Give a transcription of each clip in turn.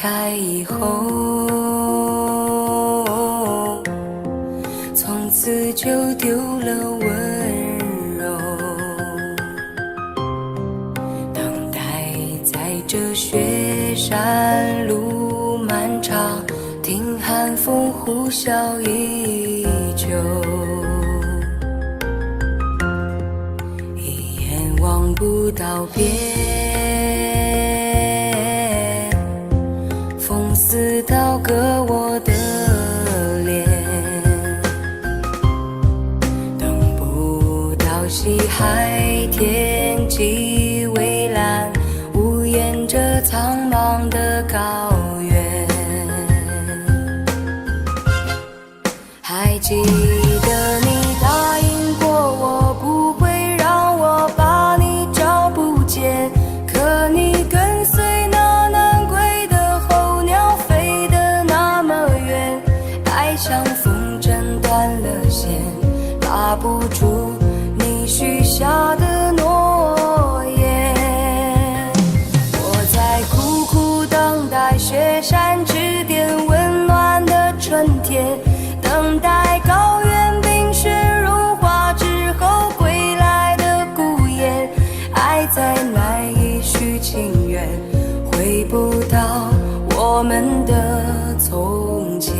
开以后，从此就丢了温柔，等待在这雪山路漫长，听寒风呼啸依旧，一眼望不到边，风似刀割我的脸，等不到西海天际蔚蓝，无言着苍茫的高原。还记得你答应过我不会让我把你找不见，可你跟随那南归的候鸟飞得那么远，爱像风筝断了线，拉不住你许下的诺言。我在苦苦等待雪山之巅温暖的春天，等待高原冰雪融化之后归来的孤雁，爱再难以续情缘，回不到我们的从前。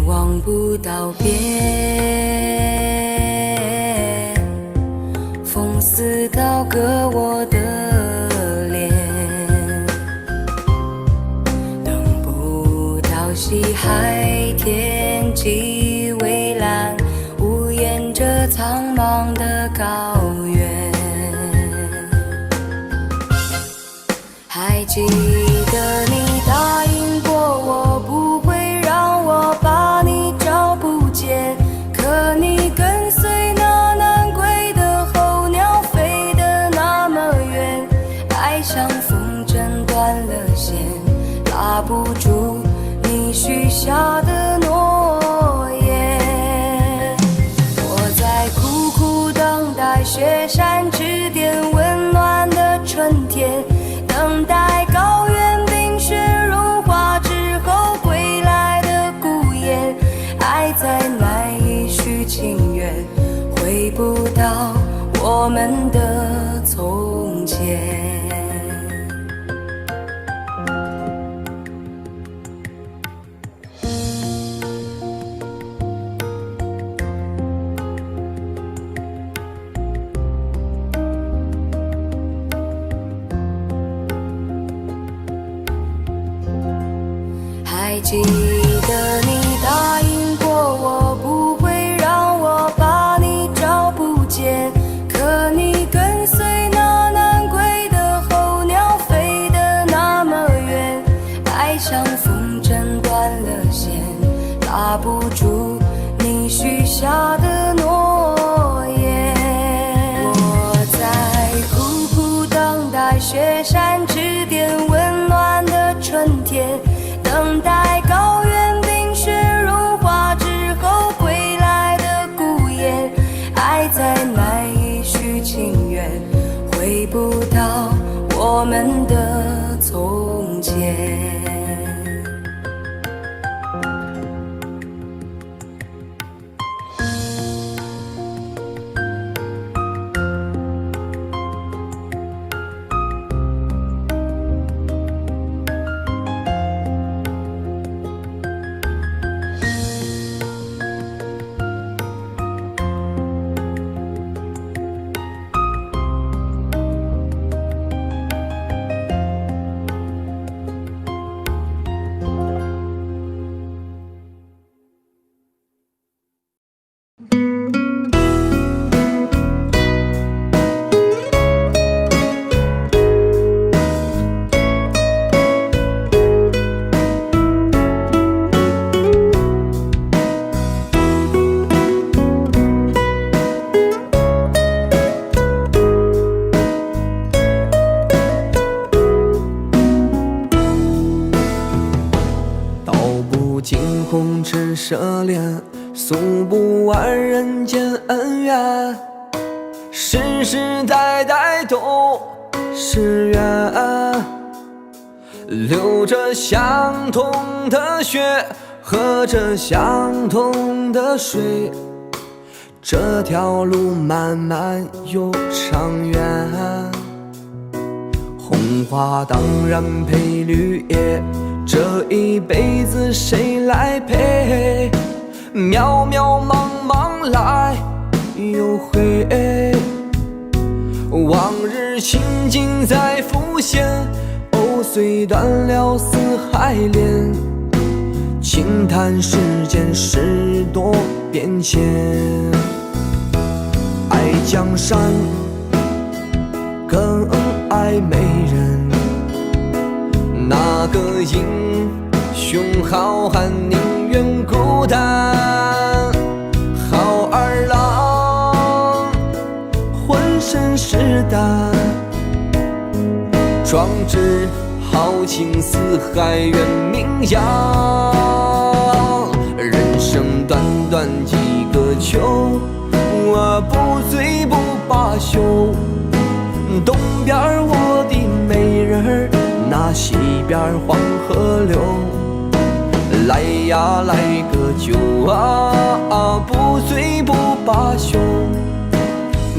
望不到边，风似刀割我的脸，等不到西海天际蔚蓝，无言着苍茫的高原。还记得你答应过我不会让我把你找不见，可你跟随那南归的候鸟飞得那么远，爱像风筝断了线，拉不住你许下的诺言。我在苦苦等待雪山之巅温暖的春天，等待高原冰雪融化之后归来的孤雁，爱再难以续情缘，回不到我们的从前。还记得你答应过我不会让我把你找不见，可你跟随那南归的候鸟飞得那么远，爱像风筝断了线，拉不住你许下的诺言。我在苦苦等待雪山之巅温暖的春天，等待高原冰雪融化之后归来的孤雁，爱再难以续情缘，回不到我们的从前。红尘奢恋，诉不完人间恩怨，世世代代都是缘，流着相同的血，喝着相同的水，这条路漫漫又长远。红花当然配绿叶，这一辈子谁来陪？渺渺茫茫来又回，往日情景在浮现，藕虽断了丝还连，轻叹世间事多变迁。爱江山更爱美人，那个英雄好汉宁愿孤单，好儿郎浑身是胆，壮志豪情四海远名扬。人生短短几个秋，我不醉不罢休。东边我的美人儿，那西边黄河流。来呀来个酒啊，不醉不罢休。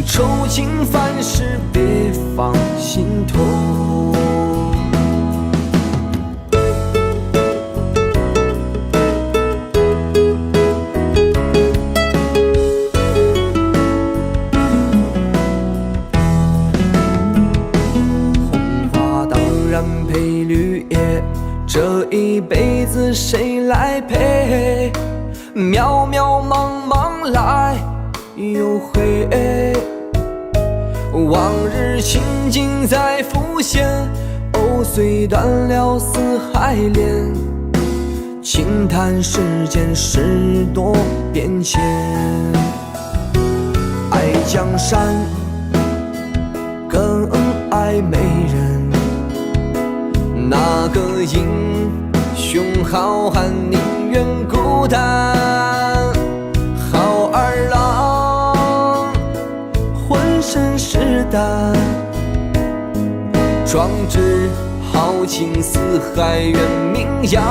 愁情烦事别放心头。配绿叶，这一辈子谁来陪？渺渺茫茫来又回，往日情景在浮现，藕虽断了丝还连，轻叹世间事多变迁。爱江山更爱美人，那个英雄好汉宁愿孤单，好儿郎浑身是胆，壮志豪情四海远名扬。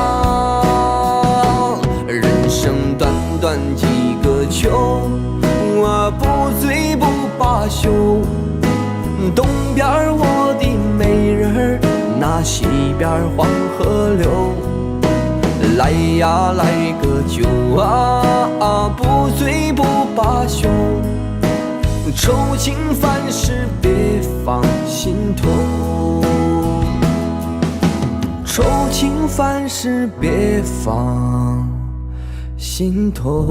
人生短短几个秋，我不醉不罢休。东边我的美人儿，那西边黄河流。来呀来个酒啊，不醉不罢休。愁情烦事别放心头，愁情烦事别放心头。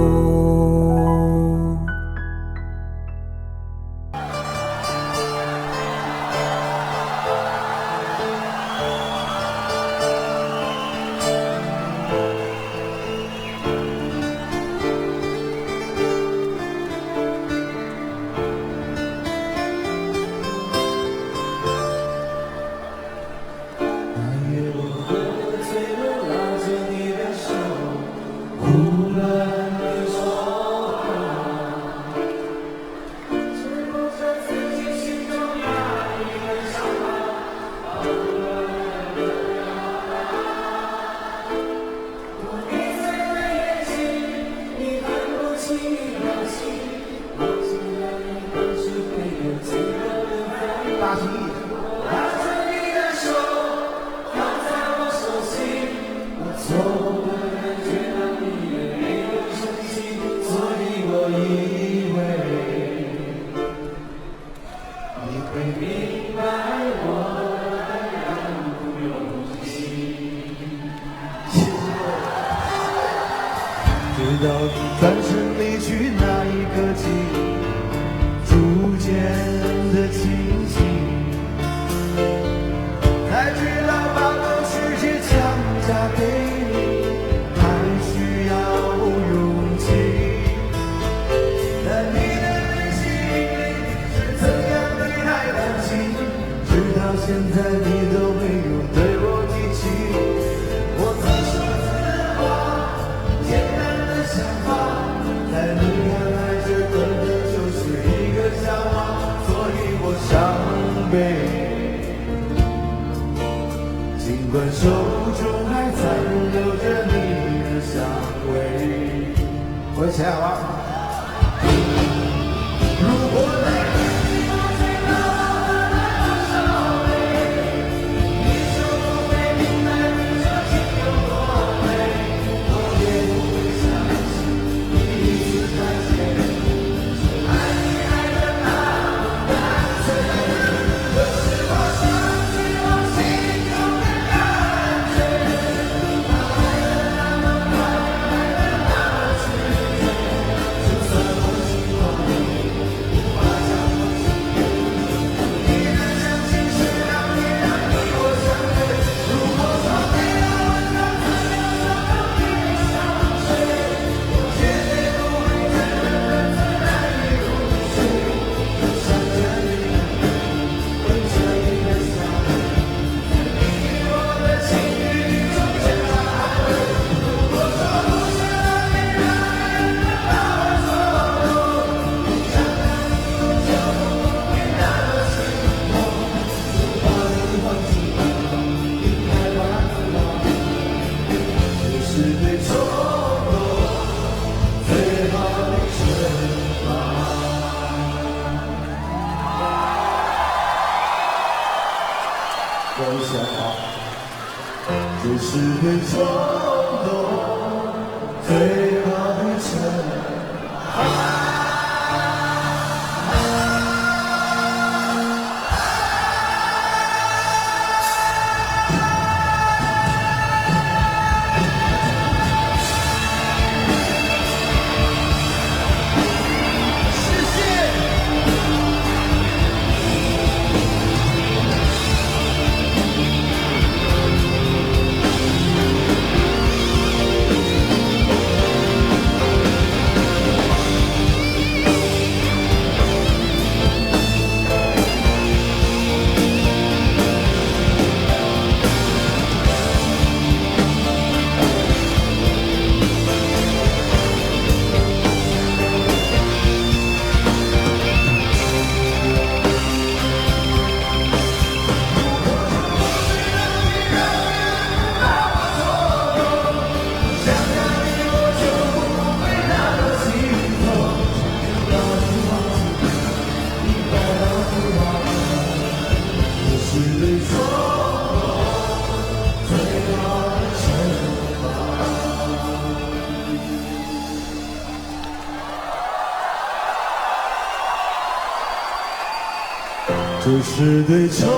直到你转身离去那一刻起，逐渐的清晰，才知道把我世界强加给你，还需要勇气。在你的内心里是怎样对待感情，直到现在你都没有对我提起。我自说自话，钱好吧？如果这是对冲动最好的惩罚。这是对冲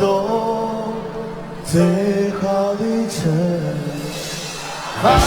动最好的惩罚。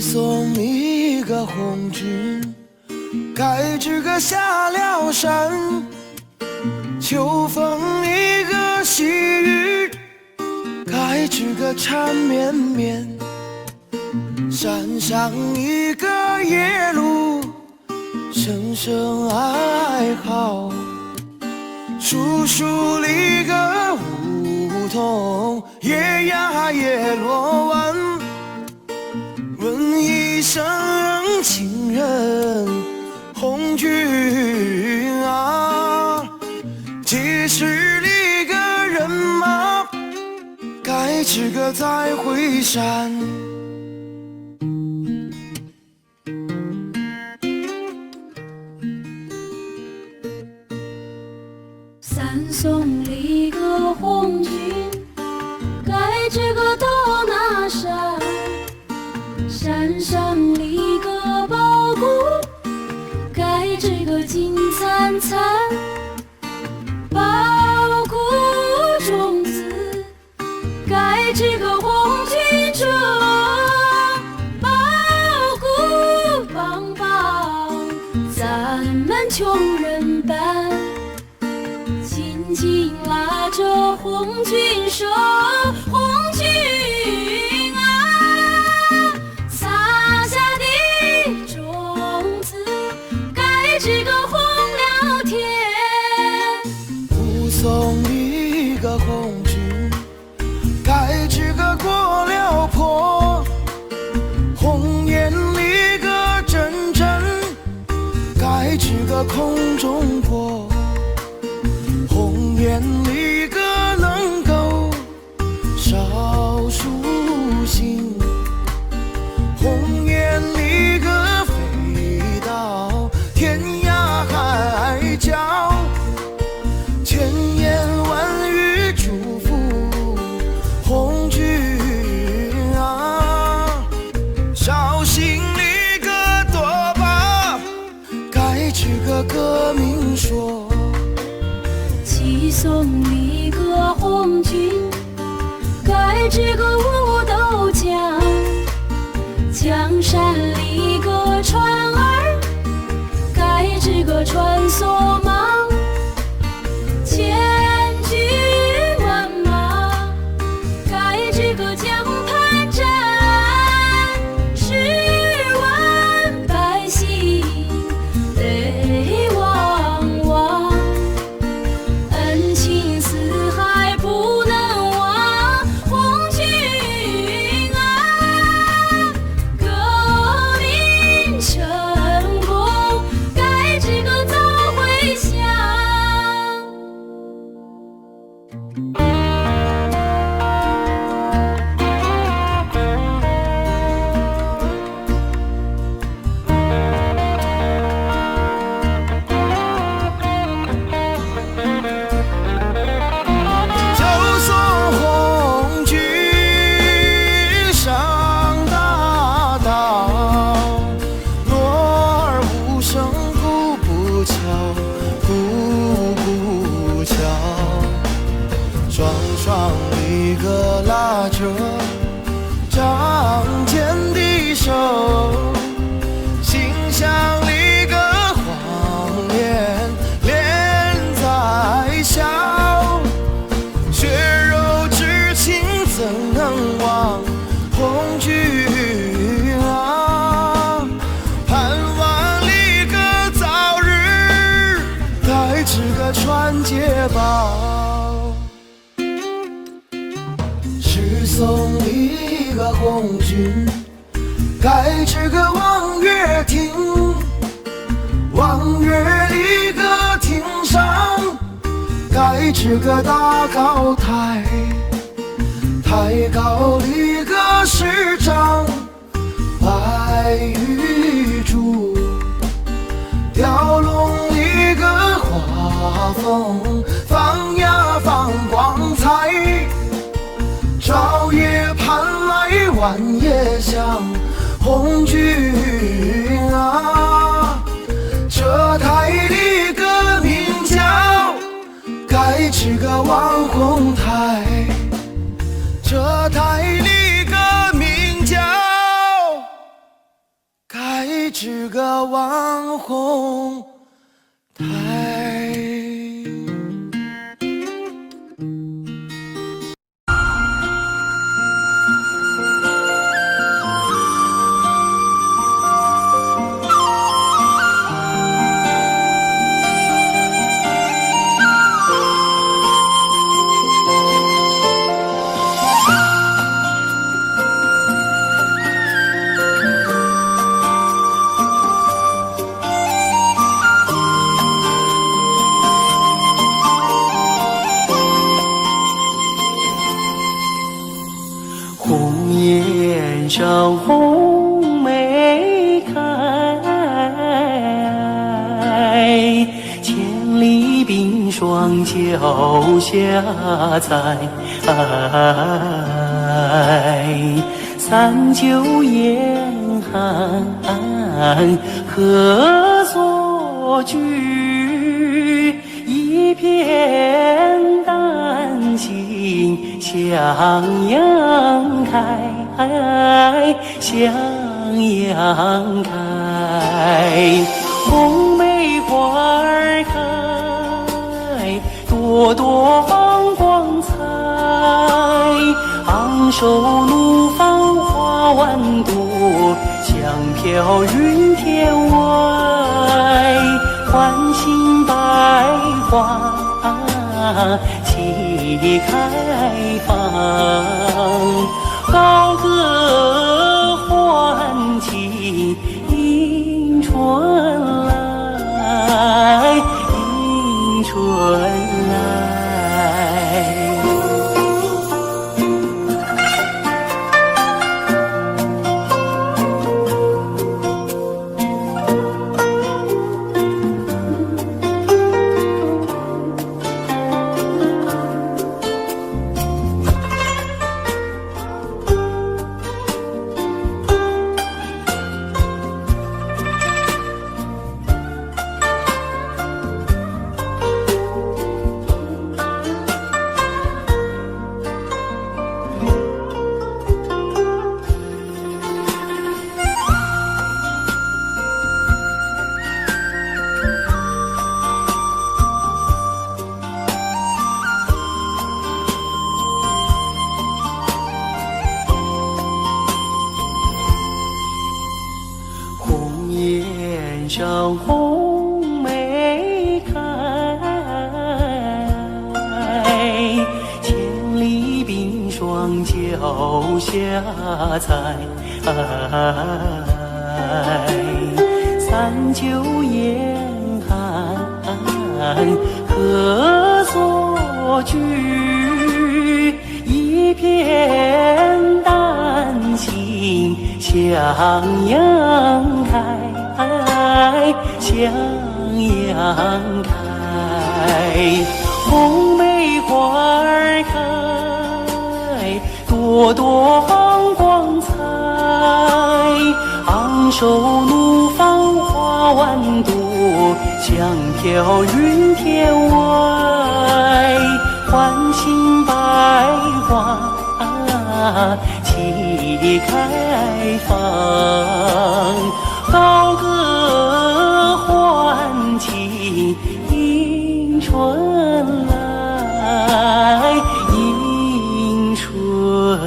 送你一个红军，该知个下了山。秋风一个细雨，该知个缠绵绵。山上一个夜路，声声哀嚎。树树里个梧桐，夜呀夜落晚。问一声情人红军啊，几十里个人马，该知个再会山。三送里个红军，该知个到哪山？山上立个宝骨，该知个金灿灿。宝骨种子深情拉着红军手，红军啊，撒下的种子该这个红了天。目送一个红军，该这个过了坡，红颜里个真真，该这个空中过，红颜里个能够少数星，红颜里个飞到天涯海角，千言万语祝福红军啊，小心里个多把该这个革命说，齐送一个红军，该这个五斗江，江山里个船儿，该这个传索忙，千军万马，该这个江畔站，10万百姓泪汪汪，恩情四海不能忘，红军啊，革命成功该这个早回乡。就送红军上大道，锣儿无声鼓不敲，鼓不敲，双双一个拉着仗剑的手，心像一个谎言脸在笑，血肉之情怎能忘红军啊，盼望里个早日该这个传捷报，是送一个红军该这个望月亭，望月里个亭上该这个大高台，台高里个市长白玉柱，雕龙里个画风放呀放光彩，朝夜盼来晚夜想红军啊，这台里个名叫该这个网红台，这台里个名叫该这个网红台。红颜上红梅开，千里冰霜脚下踩。三九严寒何所居？一片丹心向阳开，向阳开，红梅花儿开，朵朵手怒放花万朵，香飘云天外，唤醒百花齐开放，高歌欢庆迎春来，迎春来。上红梅开，千里冰霜脚下踩。三九严寒何所居？一片丹心向阳开。向阳开，红梅花儿开，朵朵放光彩。昂首怒放花万朵，香飘云天外，唤醒百花齐开放，高歌欢庆迎春来，迎春来。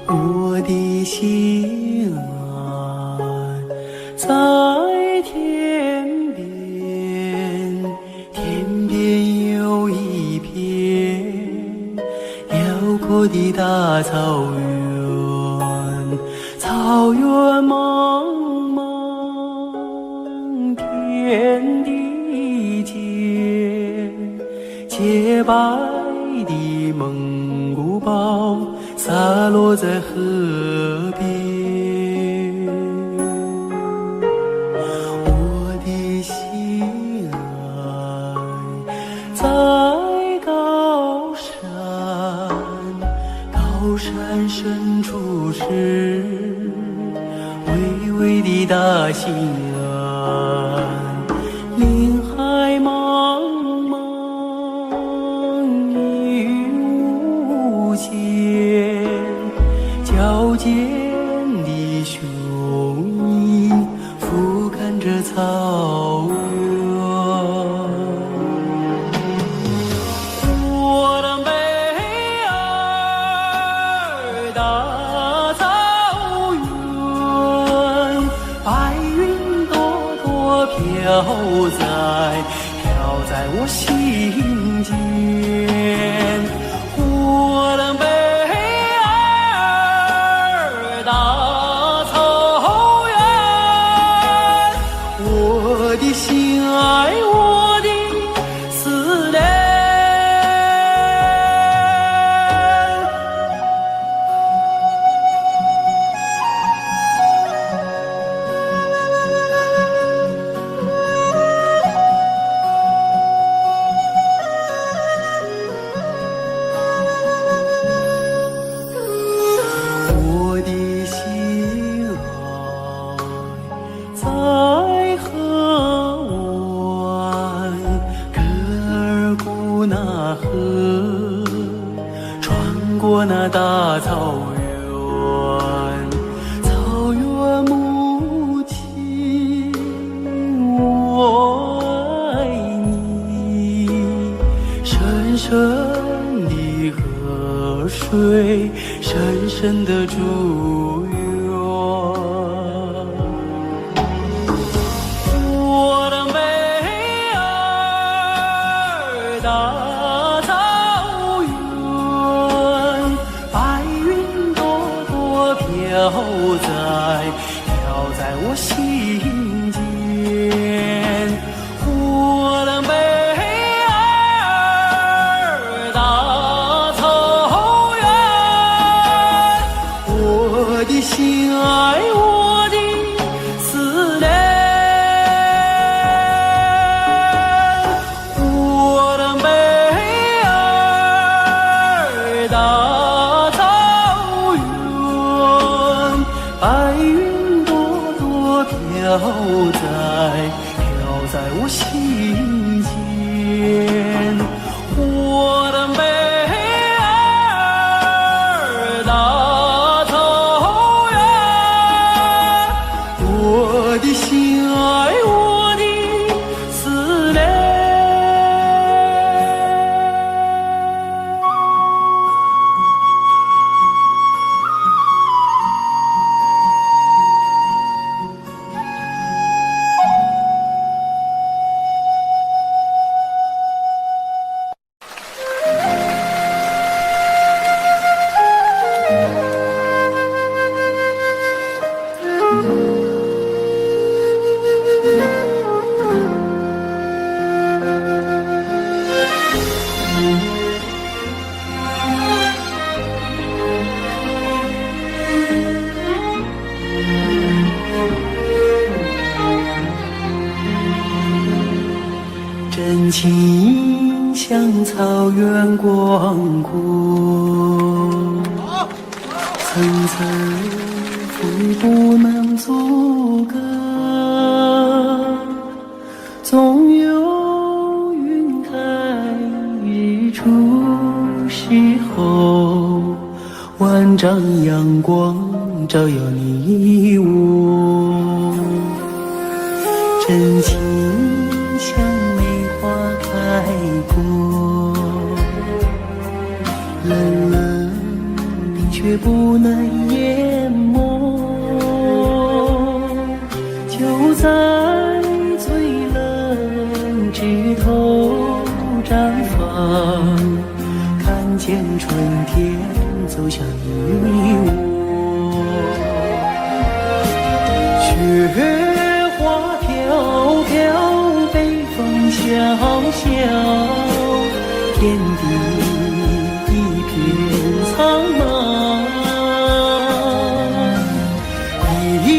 我的心啊，在天边，天边有一片辽阔的大草原，草原茫茫，天地间，洁白的蒙古包洒落在河边，我的心爱在高山，高山深处是巍巍的大兴安，林海茫茫一无间，矫健的雄鹰俯瞰着草原。我的美儿大草原，白云朵朵飘在我心间。我的美儿大草原，我的心爱，我的思念。过那大草原，草原母亲，我爱你。深深的河水，深深的祝愿。我的美儿，大草原，白云朵朵飘在我心间。我的美儿，大草原，我的心爱，我的思念。我的美儿，大草原，白云朵朵飘在我心间。我的美儿，大草原，我的心爱，我的思念。真情像草原广阔，层层浮不能阻隔，总有云开日出时候，万丈阳光照耀你我。真情像梅花开过，冷冷冰雪不能淹没，就在最冷枝头绽放，看见春天走向你我。雪花飘飘，北风萧萧，天地一片苍茫。一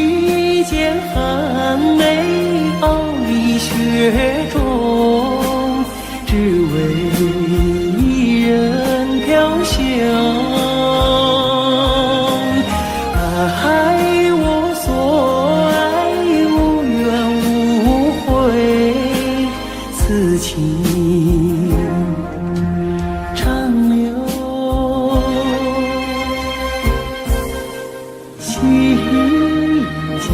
剪寒梅傲立雪中，只为一人飘香。爱我所爱，无怨无悔，此情长留心间。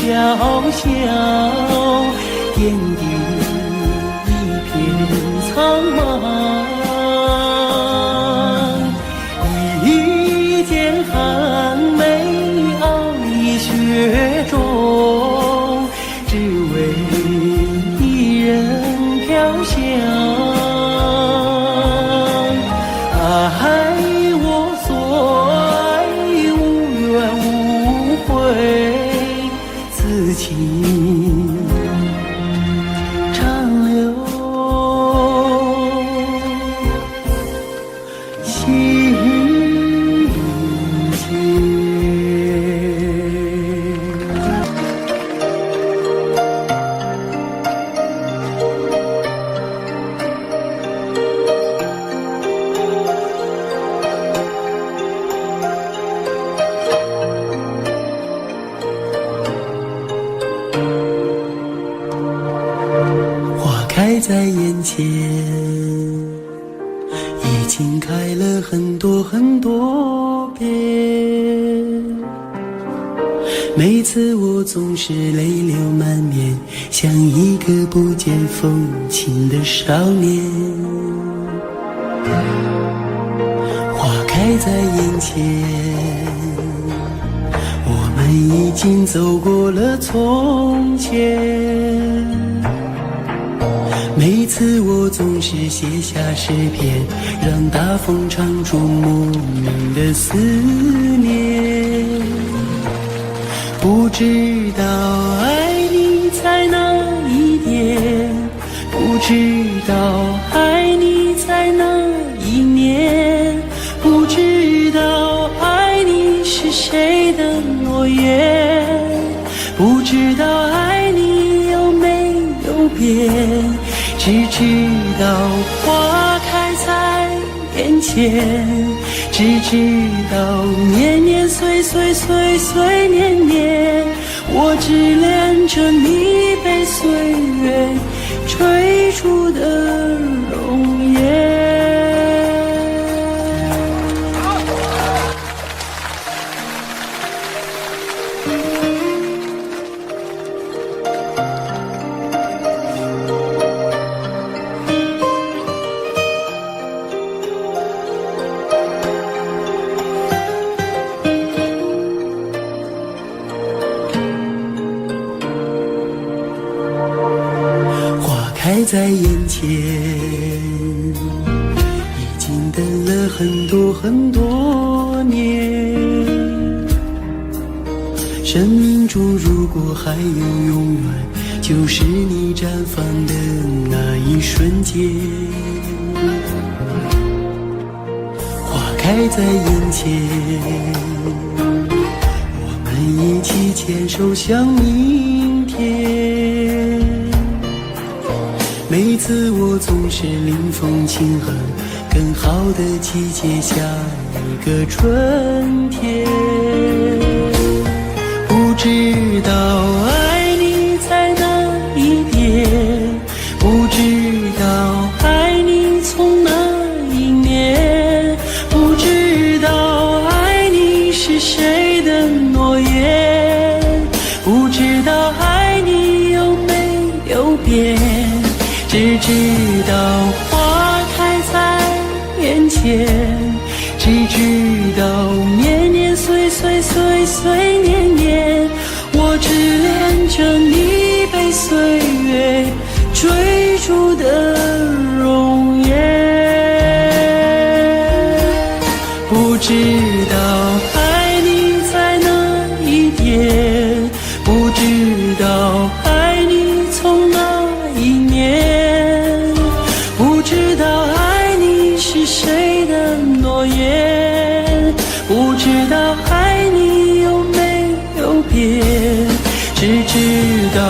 小小天地一片苍茫，一剪寒梅傲立雪中，只为一人飘香。爱我所爱，无怨无悔，此情长留在眼前，已经开了很多很多遍。每次我总是泪流满面，像一个不见风情的少年。花开在眼前，我们已经走过了从前。每次我总是写下诗篇，让大风唱出莫名的思念。不知道爱你在哪一点，不知道爱你在哪一年，不知道爱你是谁的诺言，不知道爱你有没有变，只知道花开在眼前，只知道年年岁岁岁岁年年，我只恋着你被岁月追逐的容颜。开在眼前，已经等了很多很多年。生命中如果还有永远，就是你绽放的那一瞬间。花开在眼前，我们一起牵手向明天。每次我总是临风轻哼，更好的季节下一个春天。不知道爱你在哪一点，不知道爱你从哪一年，不知道爱你是谁的诺言，不知道爱你有没有变，只知道花开在眼前，只知道年年岁岁岁岁年年，我只恋着你被岁月追逐的容颜。不知道爱你在哪一点，不知道爱你从哪一年，不知道爱你是谁的诺言，不知道爱你有没有变，只知道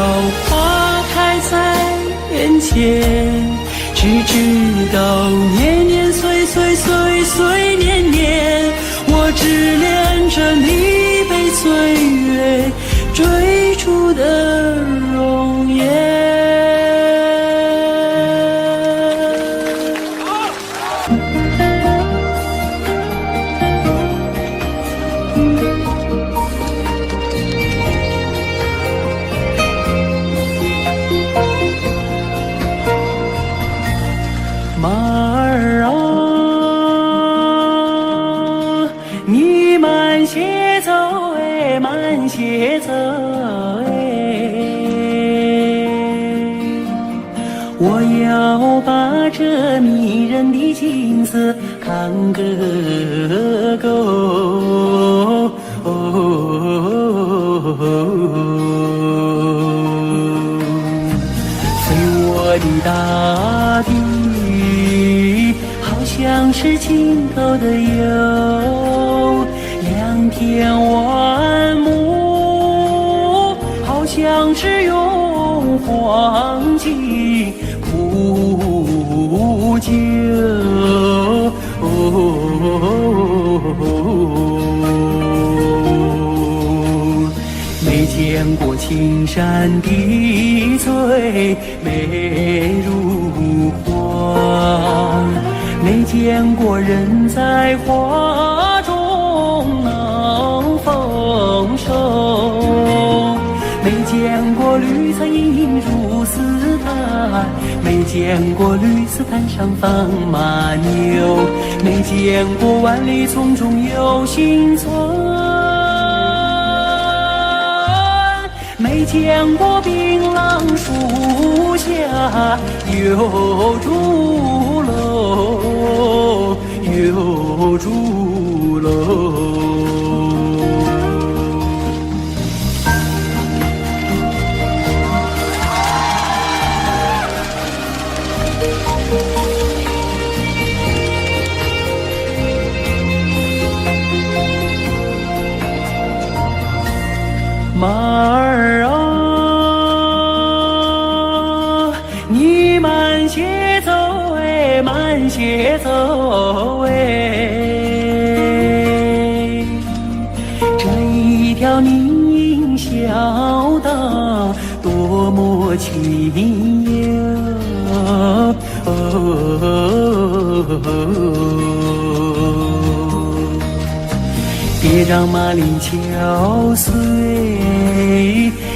花开在眼前，只知道年年岁岁岁岁年年，我只恋着你被岁月追逐的容颜。马儿啊，你慢些走哎，慢些走哎，我要把这迷人的景色看个够。飞我的大地，好像是尽头的有两片万亩，好像是用黄金铺就。没见过青山的最美如没见过人在花中能丰收，没见过绿草映入丝毯，没见过绿丝毯上放马牛，没见过万里丛中有行村，没见过槟榔树下有竹楼，有竹楼。马儿啊，你慢些走哎，慢些走哎，这一条泥泞小道多么清幽。别让马铃敲碎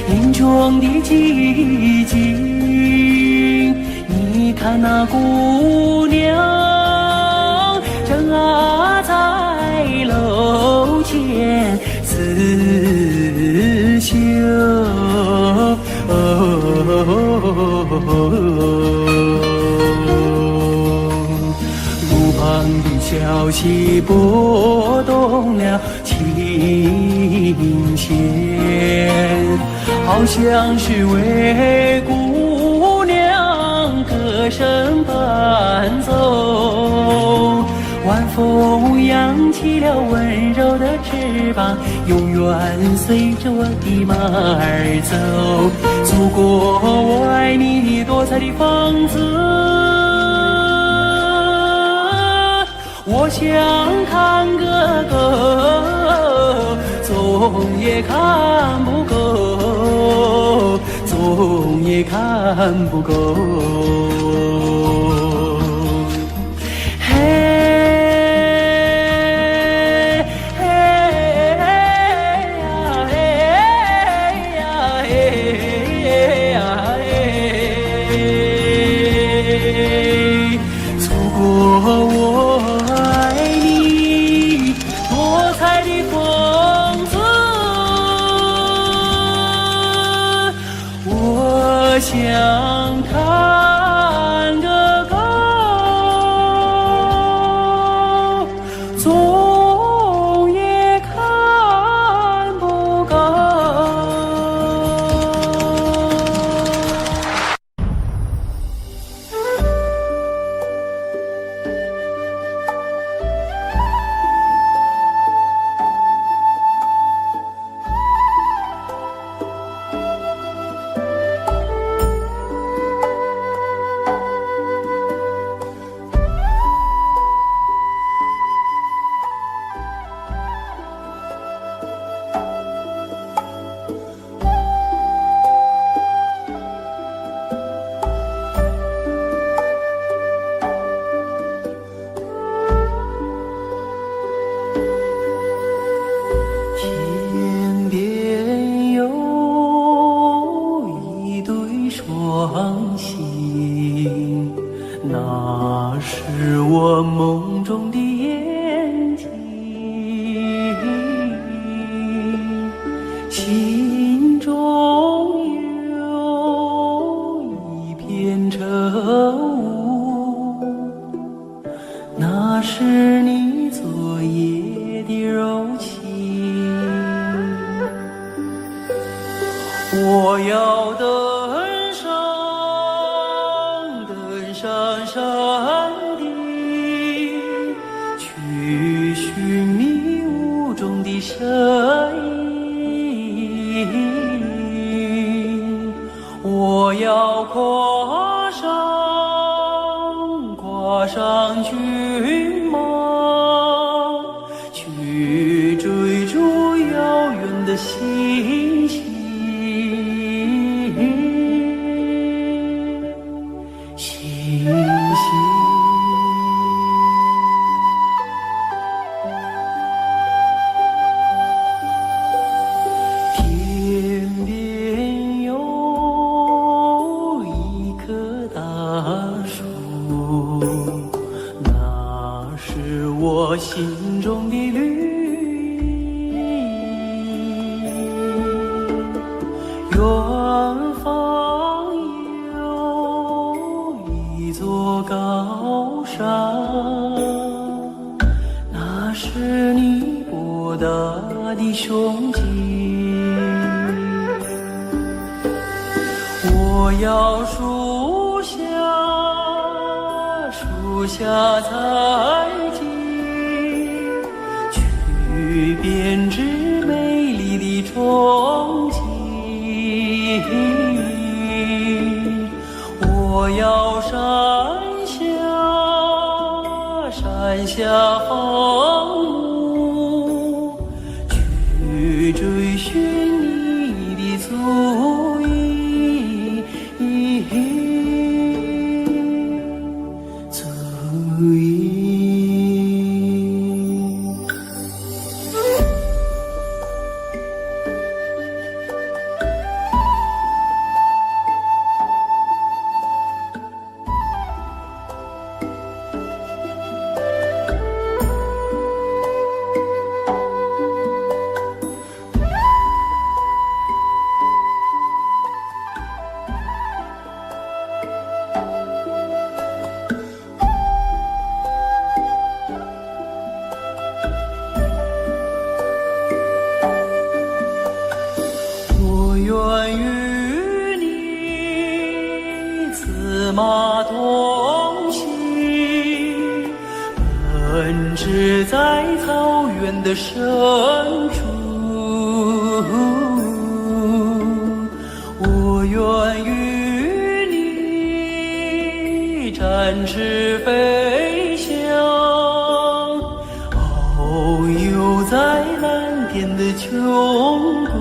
林中的寂静，你看那姑娘正在楼前刺绣，路旁的小溪拨动了琴弦，好像是为姑娘歌声伴奏。晚风扬起了温柔的翅膀，永远随着我的马儿走，祖国我爱你多彩的房子，我想看个够，总也看不够，总也看不够。我想看个够，总也看不够。天边有一对双星，那是我梦中的眼睛，心中有一片愁雾，那是你昨夜的柔情。我要登上山顶，去寻觅雾中的身影。我要跨上骏马，去追逐遥远的星星。星星树，那是我心中的绿。远方有一座高山，那是你博大的胸襟。我要树下采集，去编织美丽的憧憬。我要山下放牧，去追寻你的足印。我愿与你策马同行，奔驰在草原的深处。我愿与你展翅飞翔，遨游在蓝天的穹谷。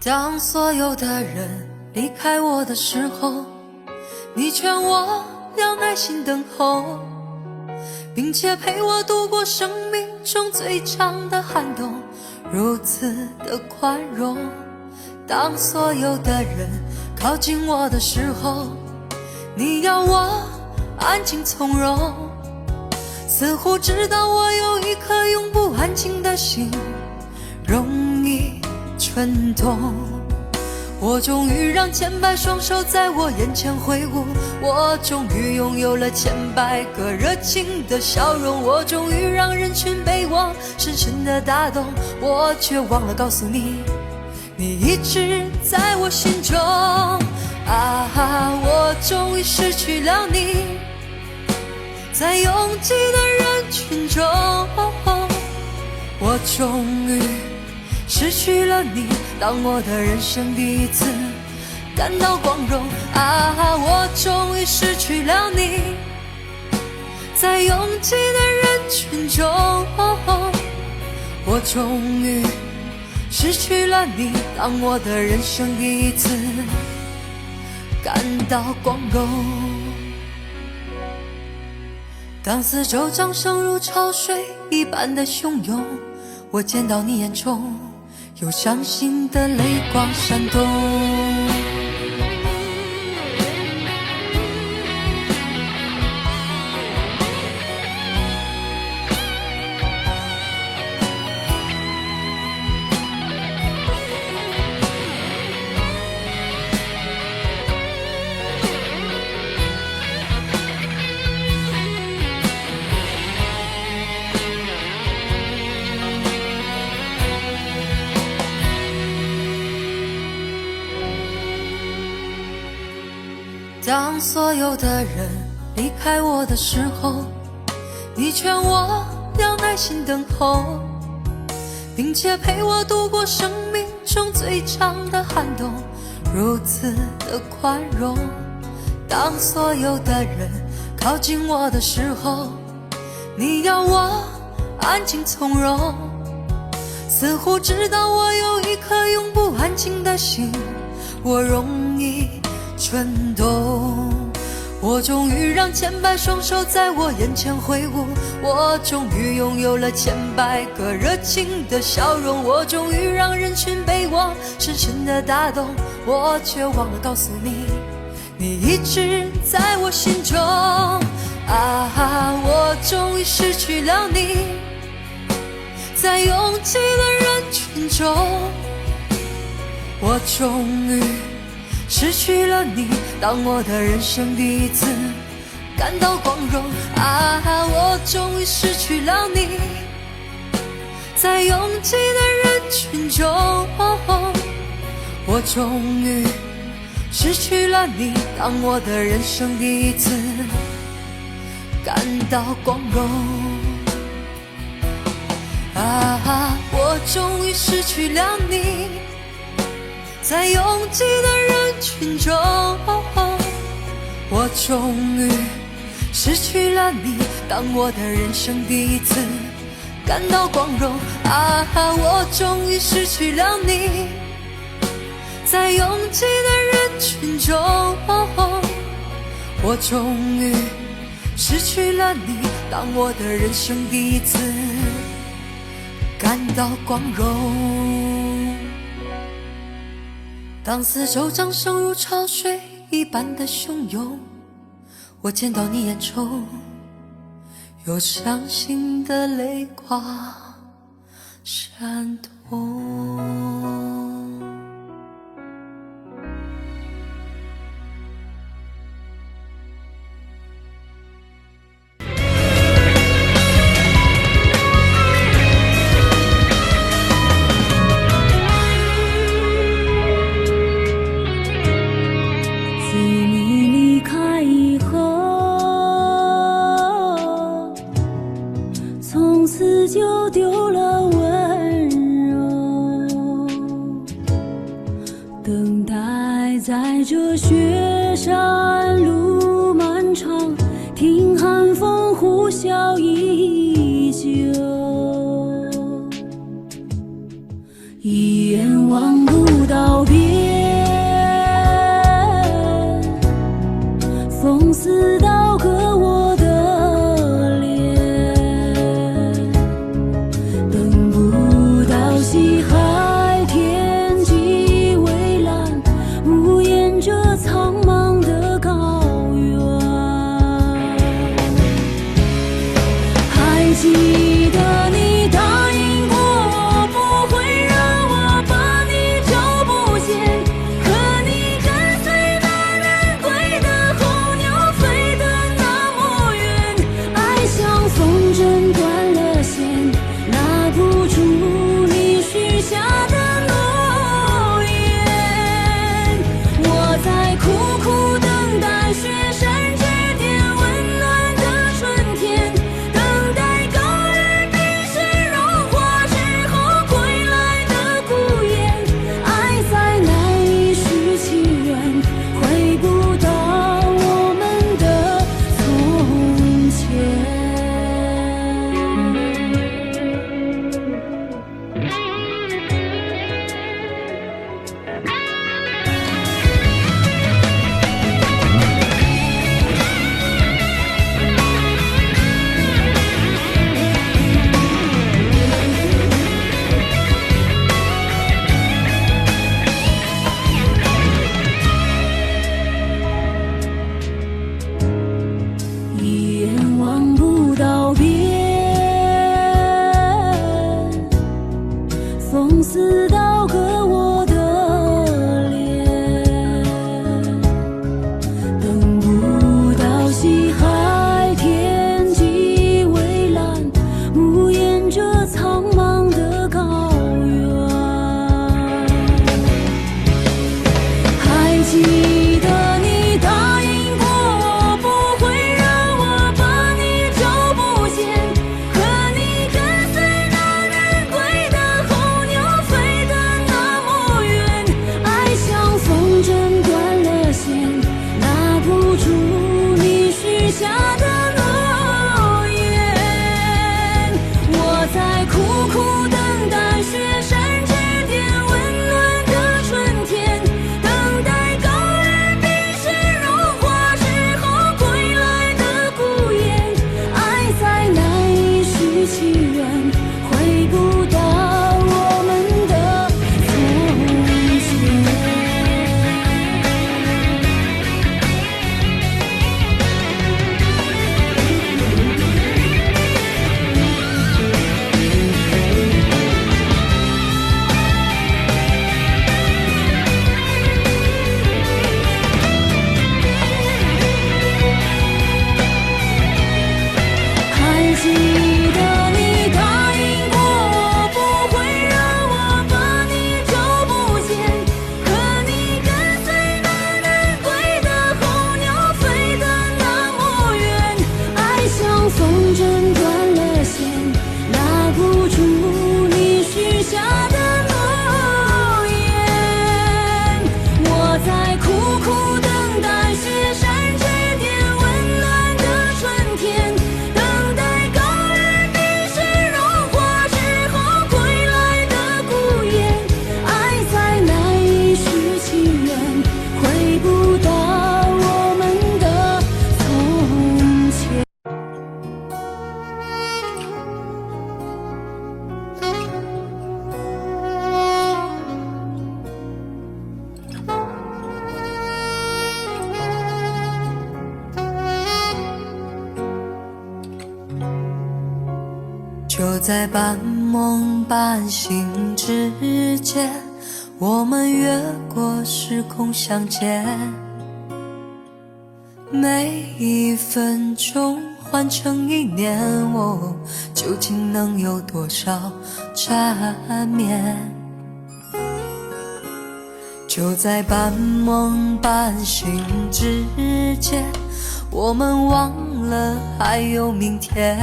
当所有的人离开我的时候，你劝我要耐心等候，并且陪我度过生命中最长的寒冬，如此的宽容。当所有的人靠近我的时候，你要我安静从容，似乎知道我有一颗永不安静的心，容易蠢动。我终于让千百双手在我眼前挥舞，我终于拥有了千百个热情的笑容，我终于让人群被我深深的打动，我却忘了告诉你，你一直在我心中。我终于失去了你，在拥挤的人群中，我终于失去了你，当我的人生第一次感到光荣。我终于失去了你，在拥挤的人群中，我终于失去了你，当我的人生第一次感到光荣。当四周掌声如潮水一般的汹涌，我见到你眼中有伤心的泪光闪动。当所有的人离开我的时候，你劝我要耐心等候，并且陪我度过生命中最长的寒冬，如此的宽容。当所有的人靠近我的时候，你要我安静从容，似乎知道我有一颗永不安静的心，我容易蠢动。我终于让千百双手在我眼前挥舞，我终于拥有了千百个热情的笑容，我终于让人群被我深深的打动，我却忘了告诉你，你一直在我心中。我终于失去了你，在拥挤的人群中，我终于失去了你，当我的人生第一次感到光荣。我终于失去了你，在拥挤的人群中，我终于失去了你，当我的人生第一次感到光荣。我终于失去了你，在拥挤的人群中，我终于失去了你，当我的人生第一次感到光荣。我终于失去了你，在拥挤的人群中，我终于失去了你，当我的人生第一次感到光荣。当四周掌声如潮水一般的汹涌，我见到你眼中有伤心的泪光闪动。就丢了温柔，等待在这雪山路漫长，听寒风呼啸依旧，一眼望不到边，风似刀割我的西海天际蔚蓝，无言着苍茫的高原。还记得你答应过我，不会让我把你交在半梦半醒之间，我们越过时空相见，每一分钟换成一年，哦，究竟能有多少缠绵？就在半梦半醒之间，我们忘了还有明天，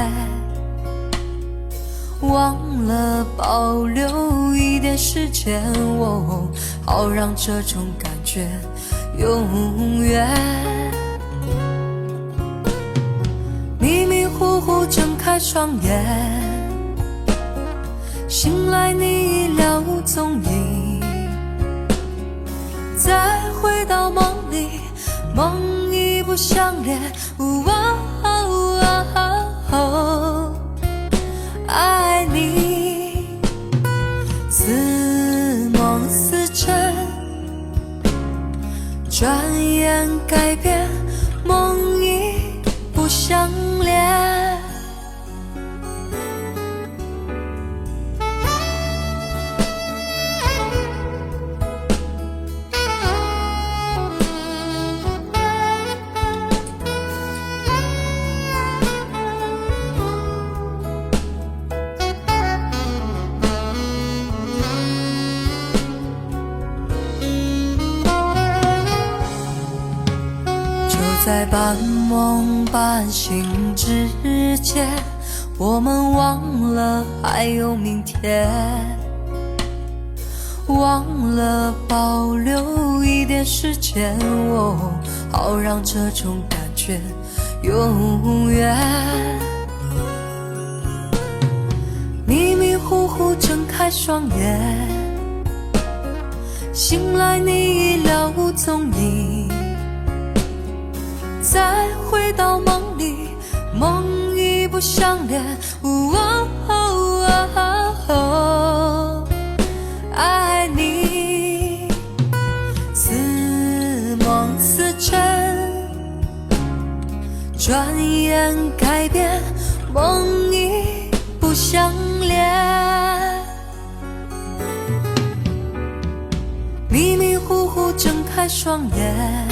忘了保留一点时间，哦，好让这种感觉永远。迷迷糊糊睁开双眼，醒来你已了无踪影，再回到梦里，梦已不相连。爱你似梦似真，转眼改变，梦已不相连。在半梦半醒之间，我们忘了还有明天，忘了保留一点时间，哦，好让这种感觉永远。迷迷糊糊睁开双眼，醒来你已了无踪影，再回到梦里，梦已不相连。爱你似梦似真，转眼改变，梦已不相连。迷迷糊糊睁开双眼，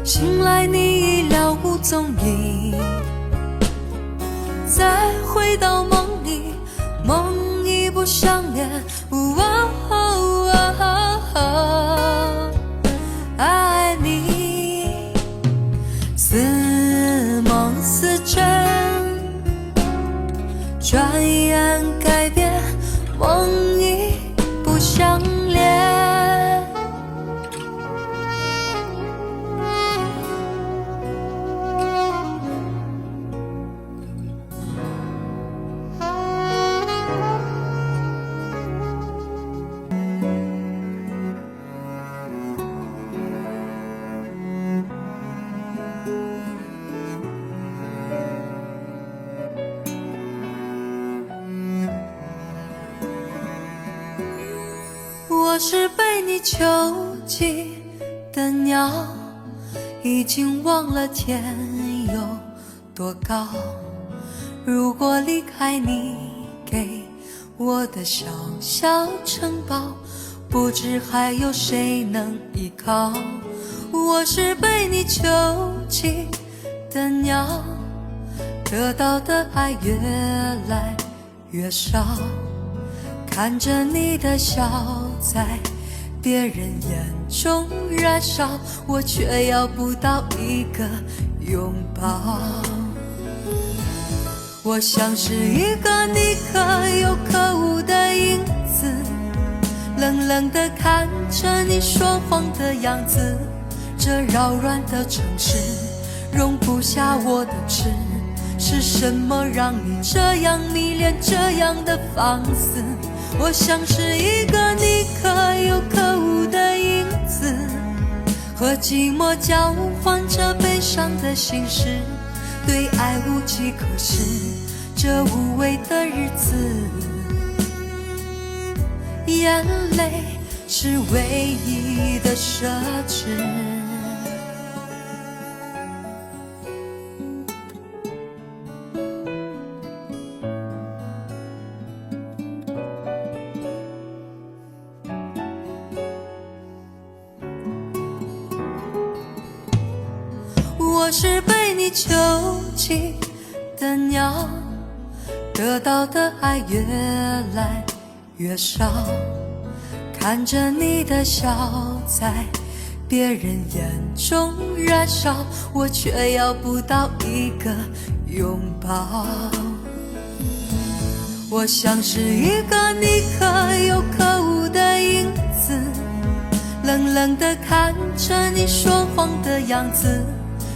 醒来你已了无踪影，再回到梦里，梦已不相连。爱你似梦似真，转眼改变，梦已不相连。我是被你囚禁的鸟，已经忘了天有多高。如果离开你给我的小小城堡，不知还有谁能依靠。我是被你囚禁的鸟，得到的爱越来越少，看着你的笑在别人眼中燃烧，我却要不到一个拥抱。我像是一个你可有可无的影子，冷冷地看着你说谎的样子。这扰乱的城市容不下我的痴，是什么让你这样迷恋，这样的放肆？我像是一个你可有可无的影子，和寂寞交换着悲伤的心事，对爱无计可施，这无味的日子，眼泪是唯一的奢侈。我是被你囚禁的鸟，得到的爱越来越少，看着你的笑在别人眼中燃烧，我却要不到一个拥抱。我像是一个你可有可无的影子，冷冷地看着你说谎的样子，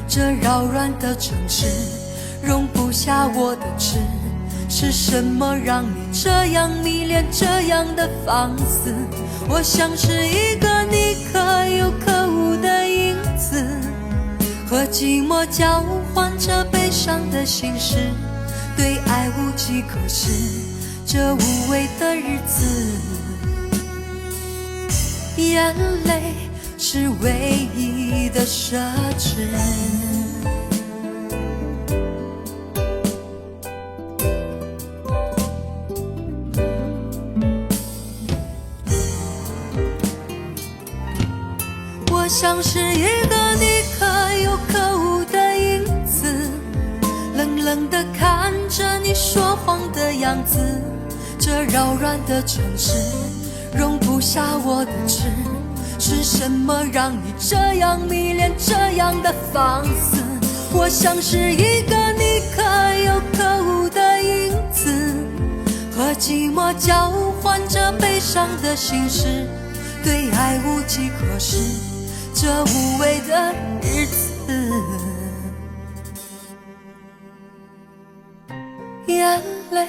这扰乱的城市容不下我的痴，是什么让你这样迷恋，这样的放肆？我像是一个你可有可无的影子，和寂寞交换着悲伤的心事，对爱无计可施，这无味的日子，眼泪是唯一的奢侈。我像是一个你可有可无的影子，冷冷地看着你说谎的样子，这扰乱的城市容不下我的痴，是什么让你这样迷恋，这样的放肆？我像是一个你可有可无的影子，和寂寞交换着悲伤的心事，对爱无计可施，这无味的日子，眼泪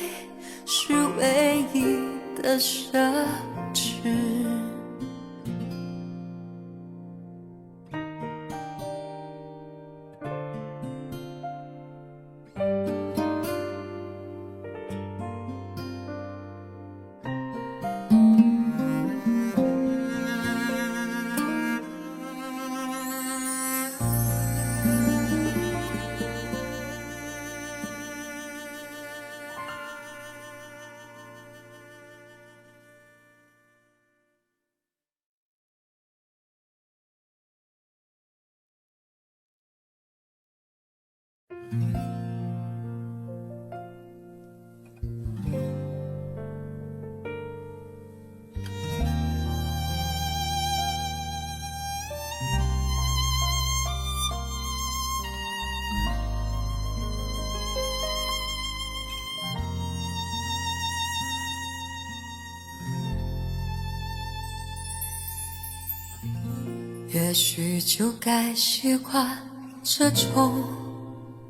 是唯一的奢侈。也许就该习惯这种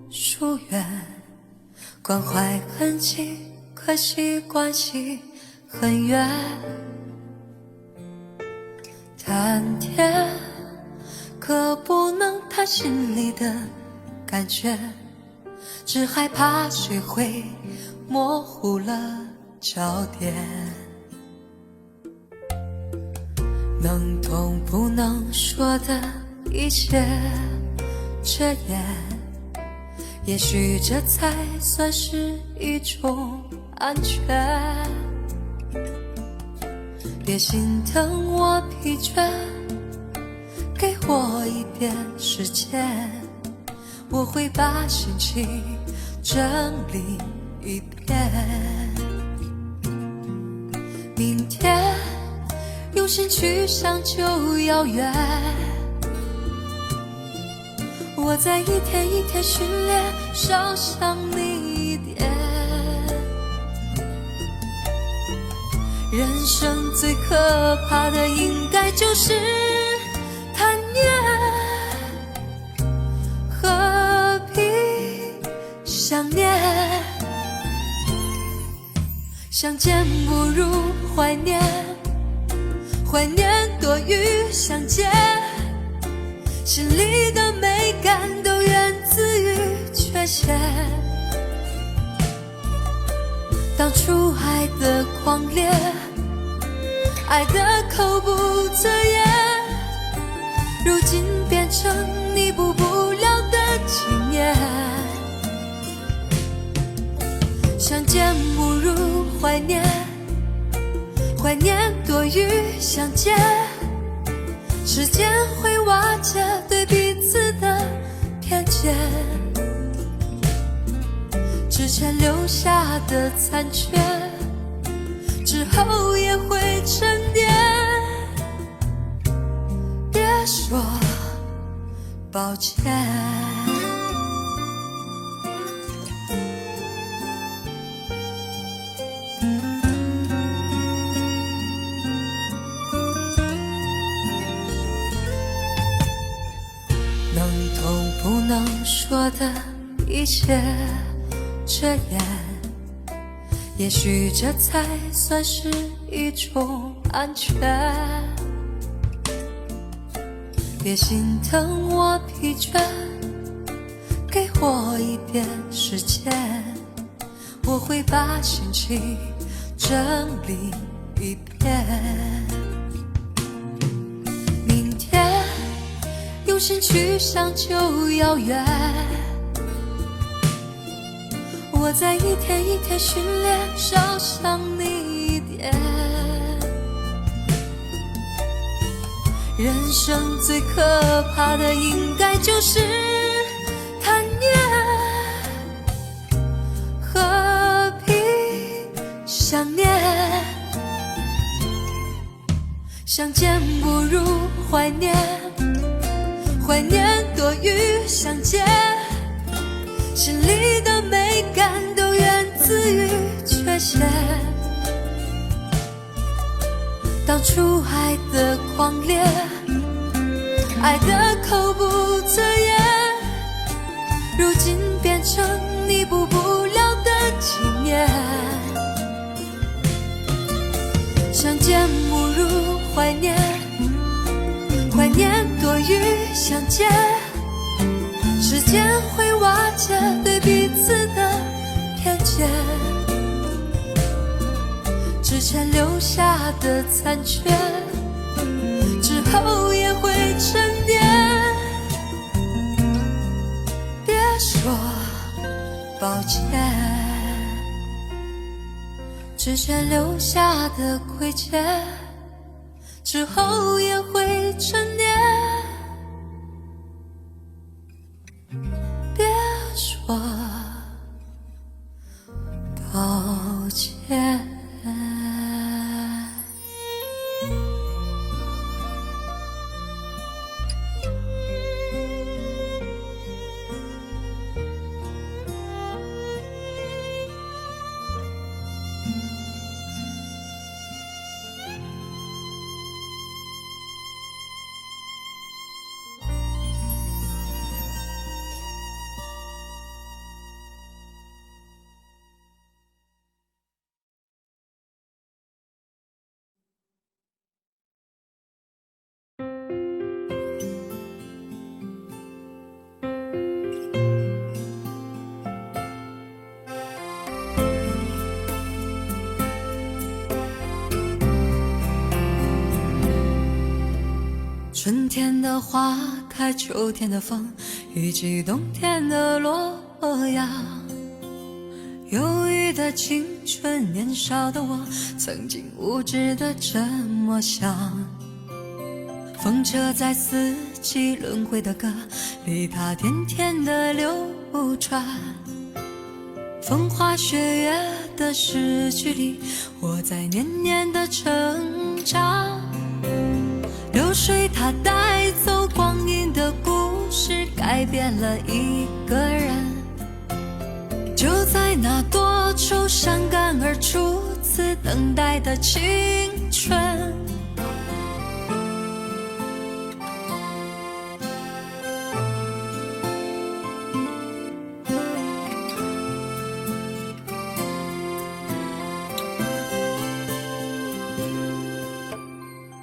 疏远，关怀很近，可惜关系很远。谈天可不能谈心里的感觉，只害怕谁会模糊了焦点。能懂不能说的一切遮掩，也许这才算是一种安全。别心疼我疲倦，给我一点时间，我会把心情整理一遍。明天用心去想就遥远，我在一天一天训练，少想你一点。人生最可怕的应该就是贪念，何必想念？相见不如怀念，怀念多于相见，心里的美感都源自于缺陷。当初爱的狂烈，爱的口不择言，如今变成弥补不了的纪念。相见不如怀念，怀念多于相见，时间会瓦解对彼此的偏见。下的残缺，之后也会沉淀。别说抱歉。能懂不能说的一切遮掩，也许这才算是一种安全。别心疼我疲倦，给我一点时间，我会把心情整理一遍。明天用心去想就遥远，我在一天一天训练，少想你一点。人生最可怕的应该就是贪念，何必想念？相见不如怀念，怀念多于相见，心里的美感都源自于缺陷。当初爱的狂烈，爱的口不择言，如今变成弥补不了的纪念。相见不如怀念，怀念多于相见，时间会瓦解对彼此的偏见，之前留下的残缺，之后也会沉淀。别说抱歉，之前留下的亏欠，之后也会沉淀。别说抱歉。春天的花开，秋天的风，以及冬天的洛阳。忧郁的青春，年少的我，曾经无知的这么想。风车在四季轮回的歌里，它甜甜的流转。风花雪月的诗句里，我在年年的成长。流水它带走光阴的故事，改变了一个人。就在那多愁善感而初次等待的青春，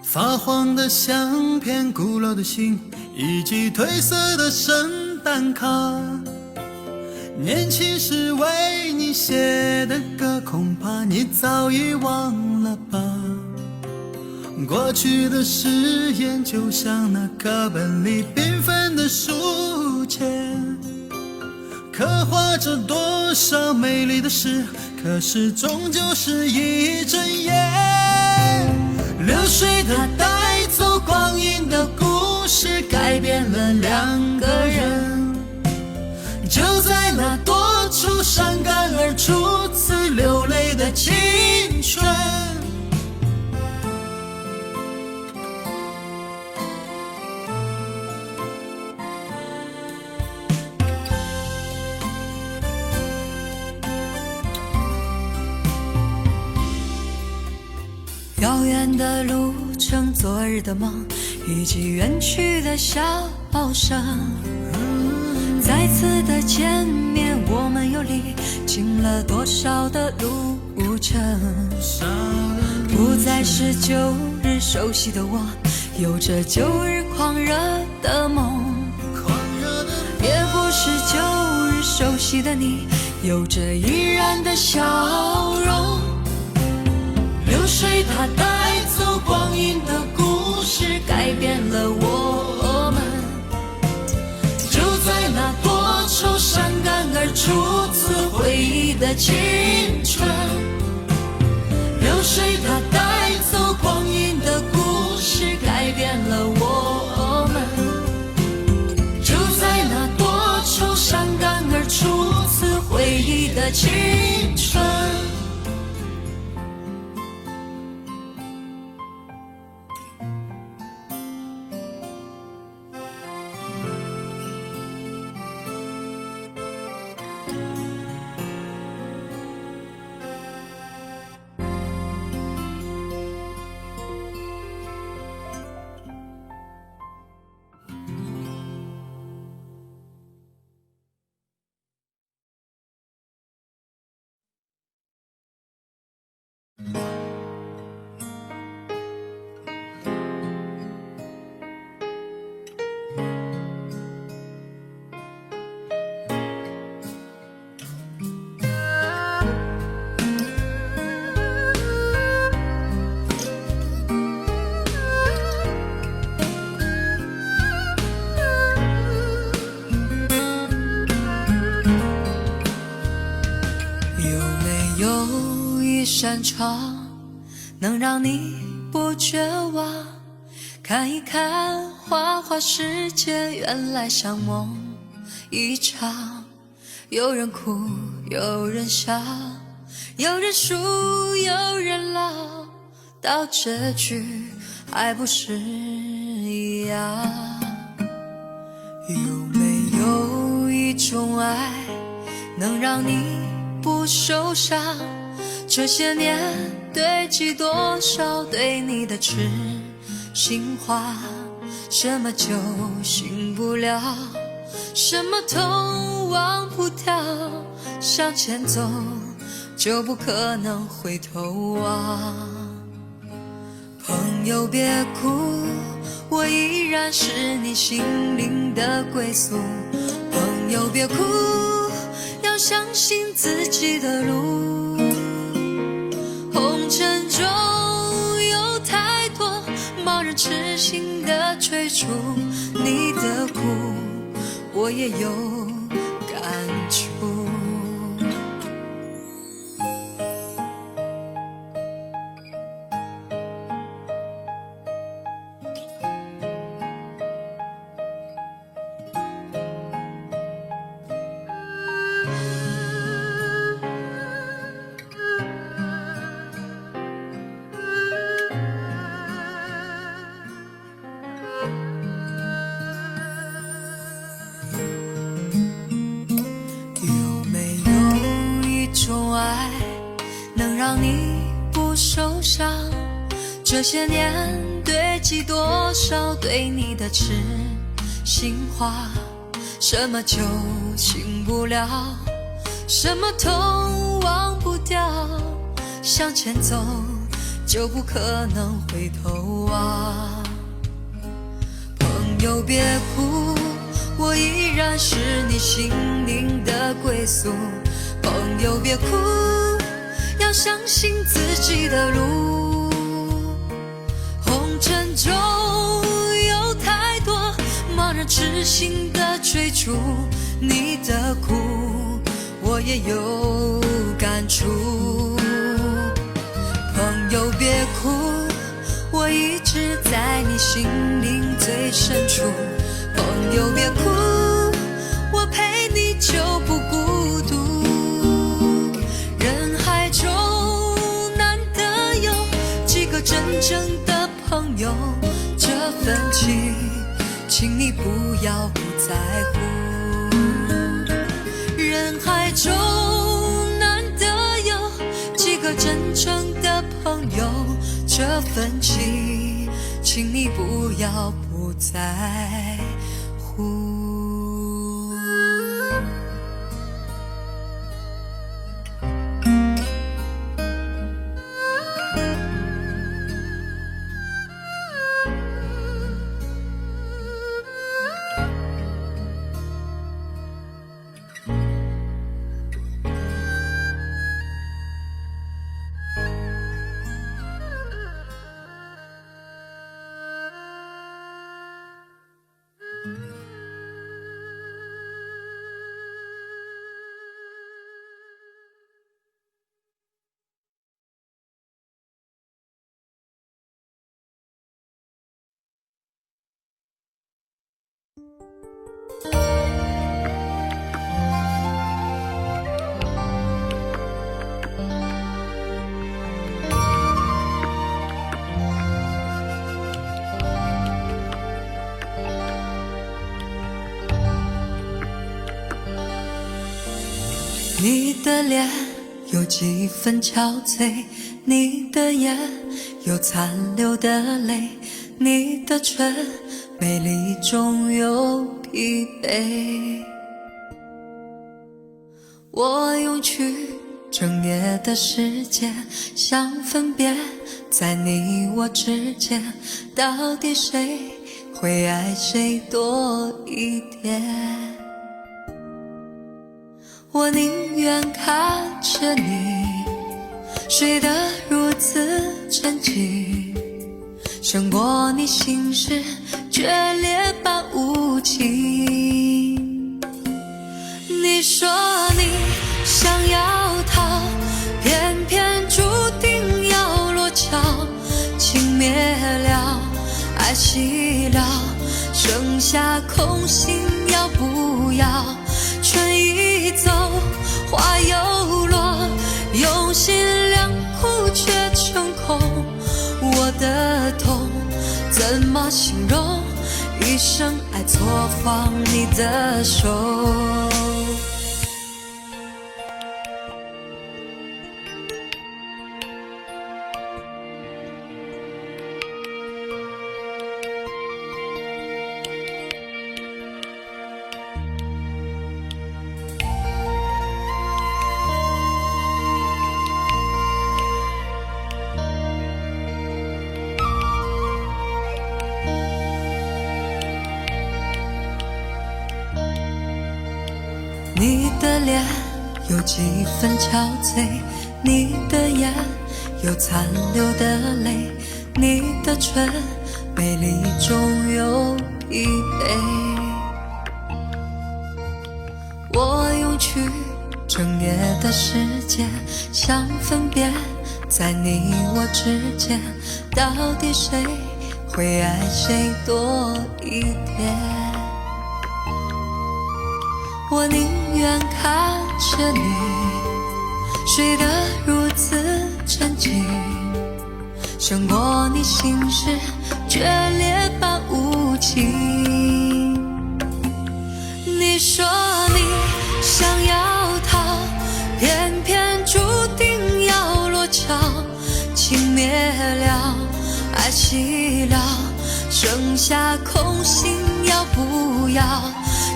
发黄的相片，古老的信，以及褪色的圣诞卡。年轻时为你写的歌，恐怕你早已忘了吧。过去的誓言，就像那课本里缤纷的书签，刻画着多少美丽的事，可是终究是一阵烟。流水它带走光阴的故事，改变了两个人。就在那多愁善感而初的青春。遥远的路程，昨日的梦，以及远去的笑声。再次的见面，我们又历经了多少的路程？不再是旧日熟悉的我，有着旧日狂热的梦，也不是旧日熟悉的你，有着依然的笑容。流水它带走光阴的故事，改变了我们。就在那多愁善感而初次回忆的青春，流水它带走光阴的故事，改变了我们。就在那多愁善感而初次回忆的青春。扇窗能让你不绝望，看一看花花世界，原来像梦一场。有人哭，有人笑，有人输，有人老，到结局还不是一样。有没有一种爱能让你不受伤？这些年堆积多少对你的痴心话，什么酒醒不了，什么痛忘不掉，向前走就不可能回头望。朋友别哭，我依然是你心灵的归宿。朋友别哭，要相信自己的路。红尘中有太多盲人痴心的追逐，你的苦我也有感触。让你不受伤，这些年堆积多少对你的痴心话，什么酒醒不了，什么痛忘不掉，向前走就不可能回头望。朋友别哭，我依然是你心灵的归宿。朋友别哭，要相信自己的路。红尘中有太多盲人痴心的追逐，你的苦我也有感触。朋友别哭，我一直在你心灵最深处。朋友别哭，我陪你就不孤独。人海中正的朋友，这份情，请你不要不在乎。人海中难得有几个真诚的朋友，这份情，请你不要不在乎。你的脸有几分憔悴，你的眼有残留的泪，你的唇美丽中有疲惫。我用去整夜的时间，想分辨在你我之间，到底谁会爱谁多一点。我宁愿看着你睡得如此沉静，胜过你心事决裂般无情。你说你想要逃，偏偏注定要落脚，情灭了，爱熄了，剩下空心要不要？春已走，花又落，用心良苦却成空。我的痛怎么形容？一生爱错放你的手。你的脸有几分憔悴，你的眼有残留的泪，你的唇美丽中有疲惫。我用去整夜的时间，想分辨在你我之间，到底谁会爱谁多一点。我宁愿看着你睡得如此沉静，胜过你心事决裂般无情。你说你想要逃，偏偏注定要落脚，情灭了，爱熄了，剩下空心要不要？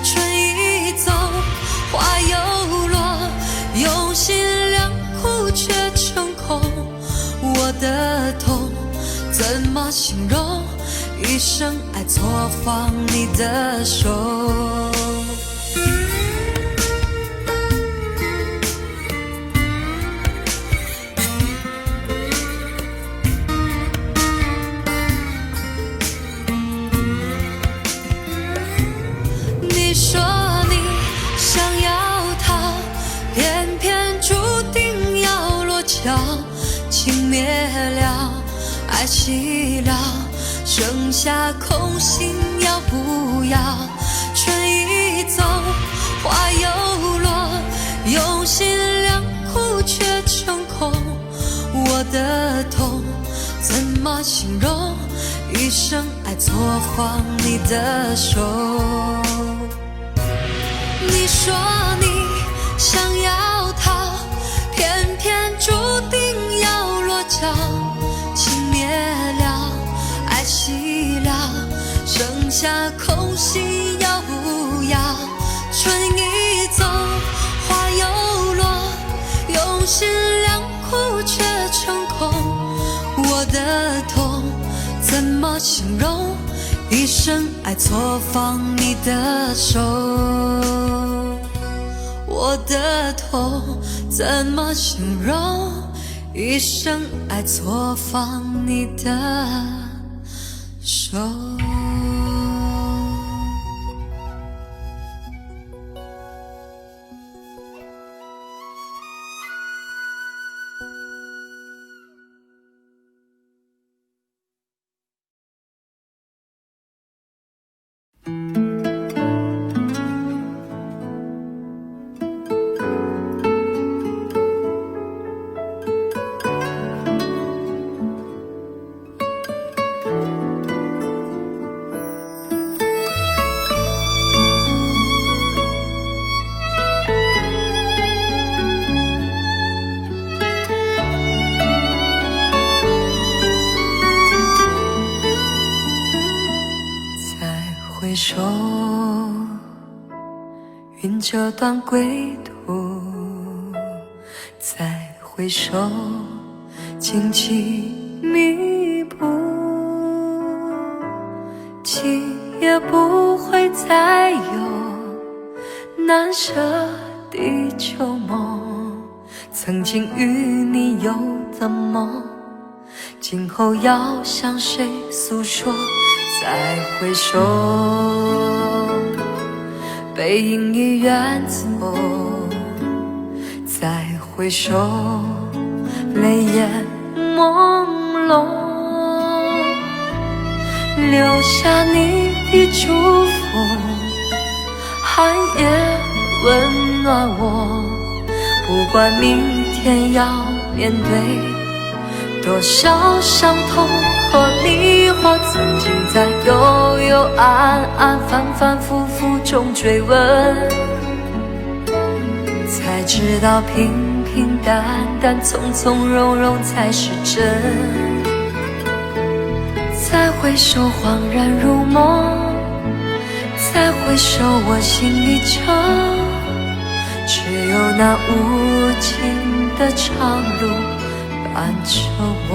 春已走，花又落，用心良苦却成空。我的痛怎么形容？一生爱错放你的手。你说你想要逃，偏偏注定要落脚，情灭了，爱熄了，剩下空心要不要？春已走，花又落，用心良苦却成空。我的痛怎么形容一生爱错放你的手？你说你想要逃，偏偏注定要落脚。情灭了，爱熄了，剩下空隙要不要？春已走，花又落，用心良苦却成空。我的痛怎么形容？一生爱错放你的手。我的痛怎么形容？一生爱错放你的手。回首，云遮断归途；再回首，荆棘密布。情也不会再有难舍的旧梦，曾经与你有的梦，今后要向谁诉说？再回首，背影已远走；再回首，泪眼朦胧，留下你的祝福，寒夜温暖我。不管明天要面对多少伤痛和迷惑，曾经在幽幽暗暗、反反复复中追问，才知道平平淡淡、从从容容才是真。再回首，恍然如梦；再回首，我心里就只有那无尽的长路伴着我。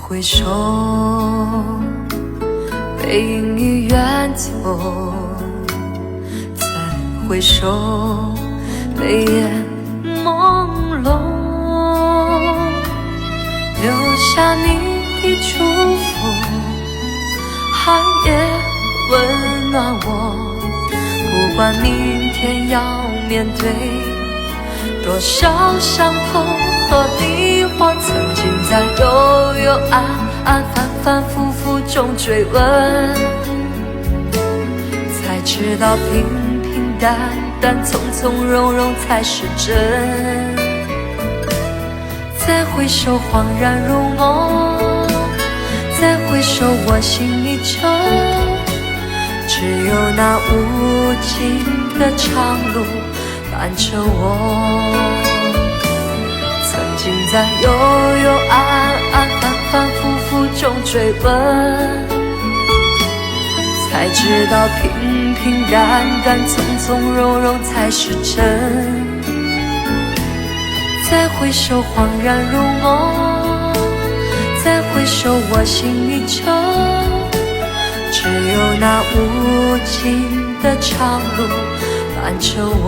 回首，背影已远走；再回首，泪眼朦胧，留下你的祝福，寒夜温暖我。不管明天要面对多少伤痛和迷惑，曾经在幽幽暗暗、反反复复中追问，才知道平平淡淡、从从容容才是真。再回首，恍然如梦；再回首，我心里就只有那无尽的长路伴着我。曾经在幽幽暗暗、反反复复中追问，才知道平平淡淡、从从容容才是真。再回首，恍然如梦；再回首，我心里就只有那无尽的长路伴着我。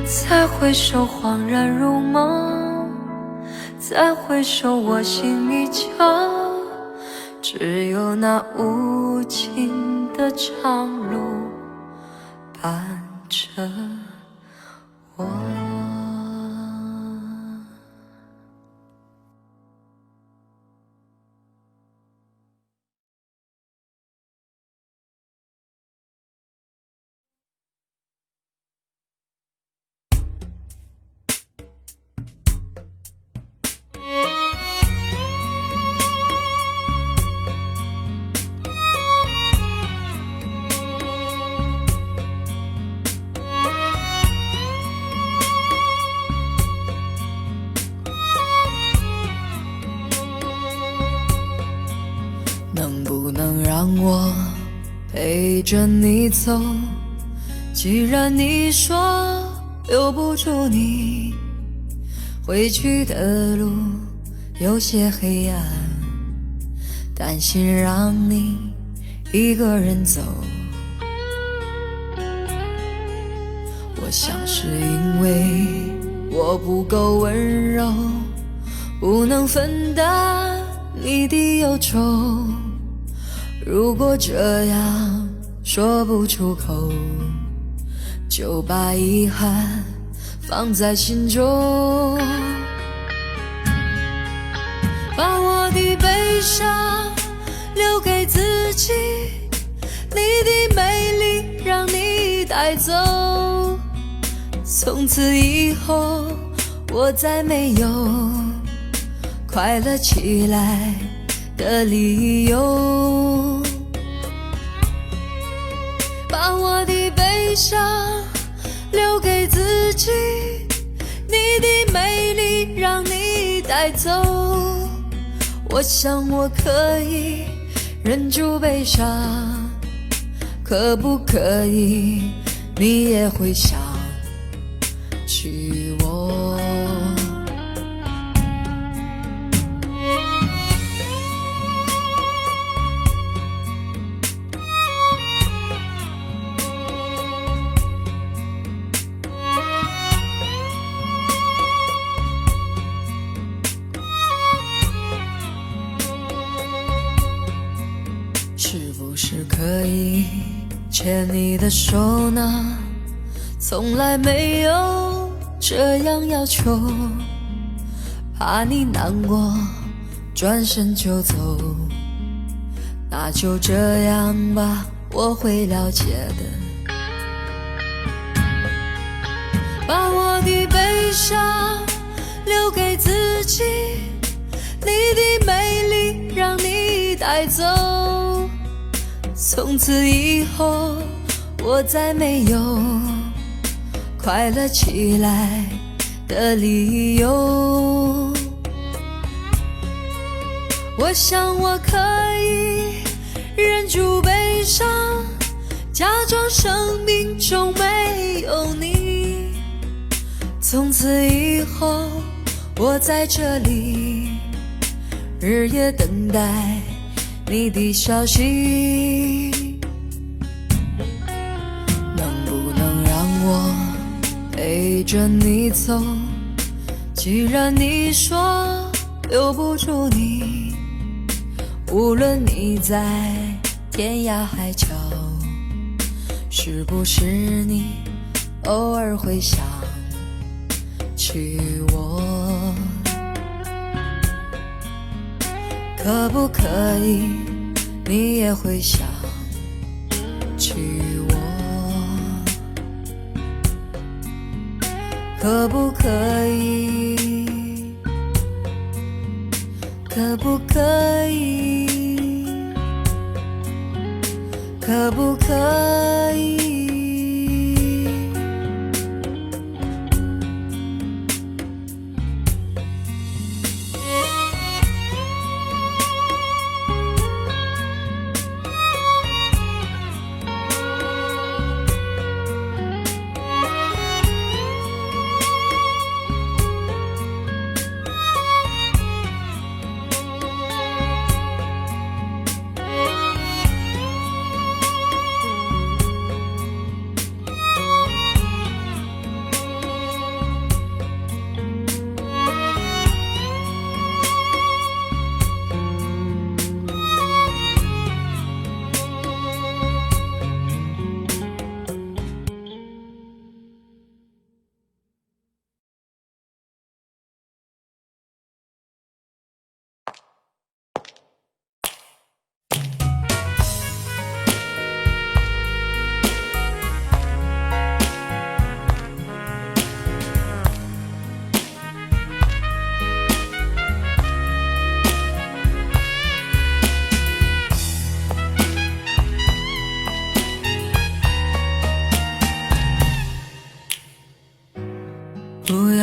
再回首，恍然如梦；再回首，我心一僵，只有那无尽的长路伴着我。能不能让我陪着你走？既然你说留不住你，回去的路有些黑暗，担心让你一个人走。我想是因为我不够温柔，不能分担你的忧愁。如果这样说不出口，就把遗憾放在心中，把我的悲伤留给自己，你的美丽让你带走。从此以后我再没有快乐起来的理由，把我的悲伤留给自己，你的美丽让你带走。我想我可以忍住悲伤，可不可以你也会想起我？是不是可以牵你的手呢？从来没有这样要求，怕你难过转身就走，那就这样吧，我会了解的。把我的悲伤留给自己，你的美丽让你带走。从此以后我再没有快乐起来的理由，我想我可以忍住悲伤，假装生命中没有你。从此以后我在这里日夜等待你的消息，能不能让我陪着你走？既然你说留不住你，无论你在天涯海角，是不是你偶尔会想起我？可不可以你也会想起我？可不可以？可不可以？可不可以？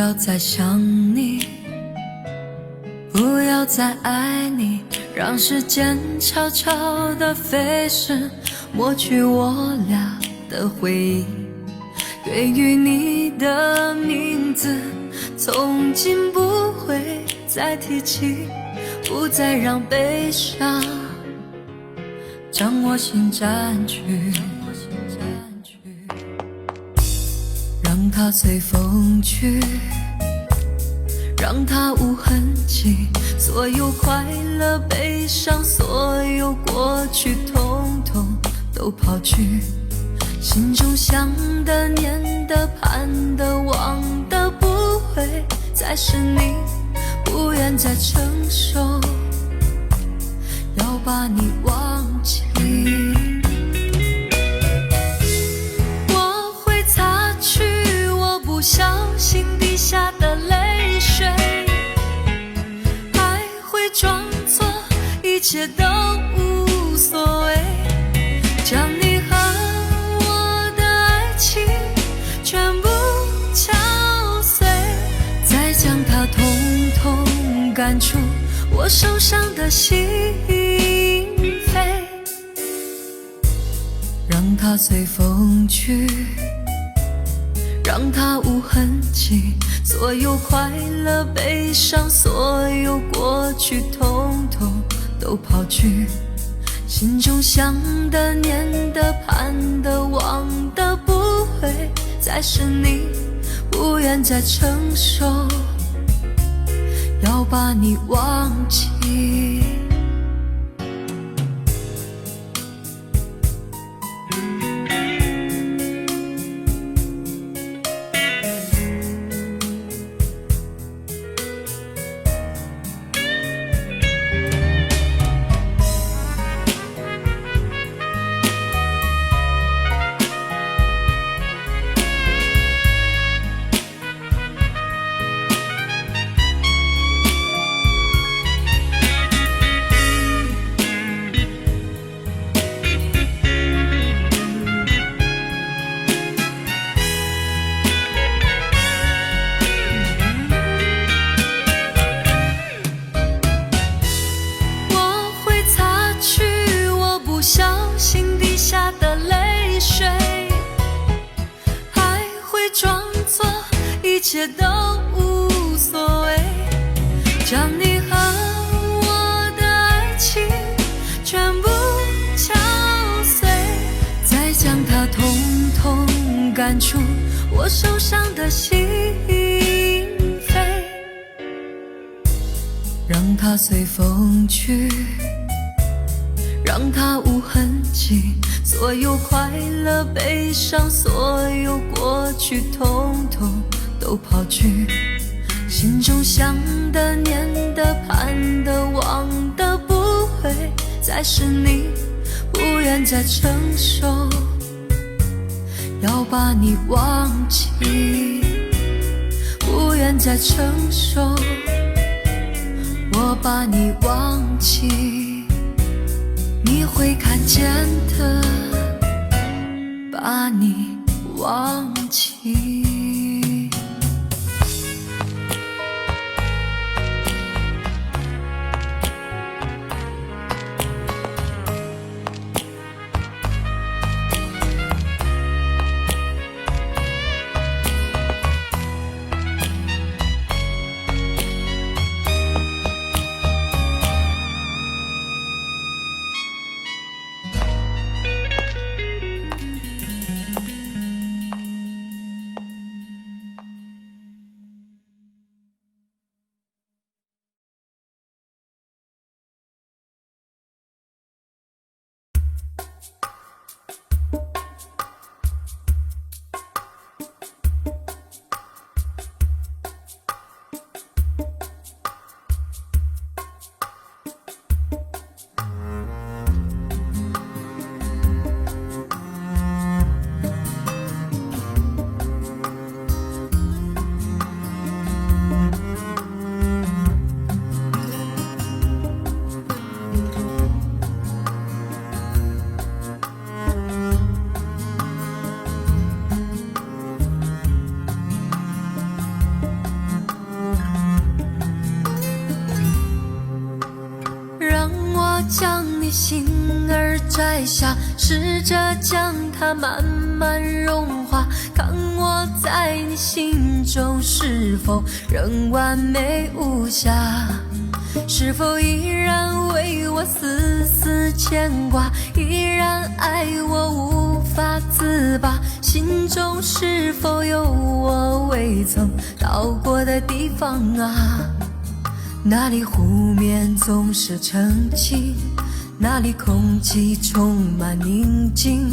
要再想你，不要再爱你，让时间悄悄地飞逝，抹去我俩的回忆。对于你的名字，从今不会再提起，不再让悲伤将我心占据，让它随风去，让它无痕迹，所有快乐悲伤，所有过去统统都抛去，心中想的念的盼的望的不会再是你，不愿再承受要把你忘记。我会擦去我不小心滴下的泪水，还会装作一切都无所谓，将你和我的爱情全部敲碎，再将它统统赶出我手上的心扉，让它随风去，让它无痕迹，所有快乐悲伤，所有过去统统都抛去，心中想的念的盼的望的不会再是你，不愿再承受要把你忘记。一切都无所谓，将你和我的爱情全部敲碎，再将它统统赶出我手上的心扉，让它随风去，让它无痕迹，所有快乐悲伤，所有过去统统都抛去，心中想的念的盼的望的不会再是你，不愿再承受要把你忘记，不愿再承受我把你忘记，你会看见的，把你忘记。将你心儿摘下，试着将它慢慢融化，看我在你心中是否仍完美无瑕，是否依然为我丝丝牵挂，依然爱我无法自拔，心中是否有我未曾到过的地方啊？那里湖面总是澄清，那里空气充满宁静，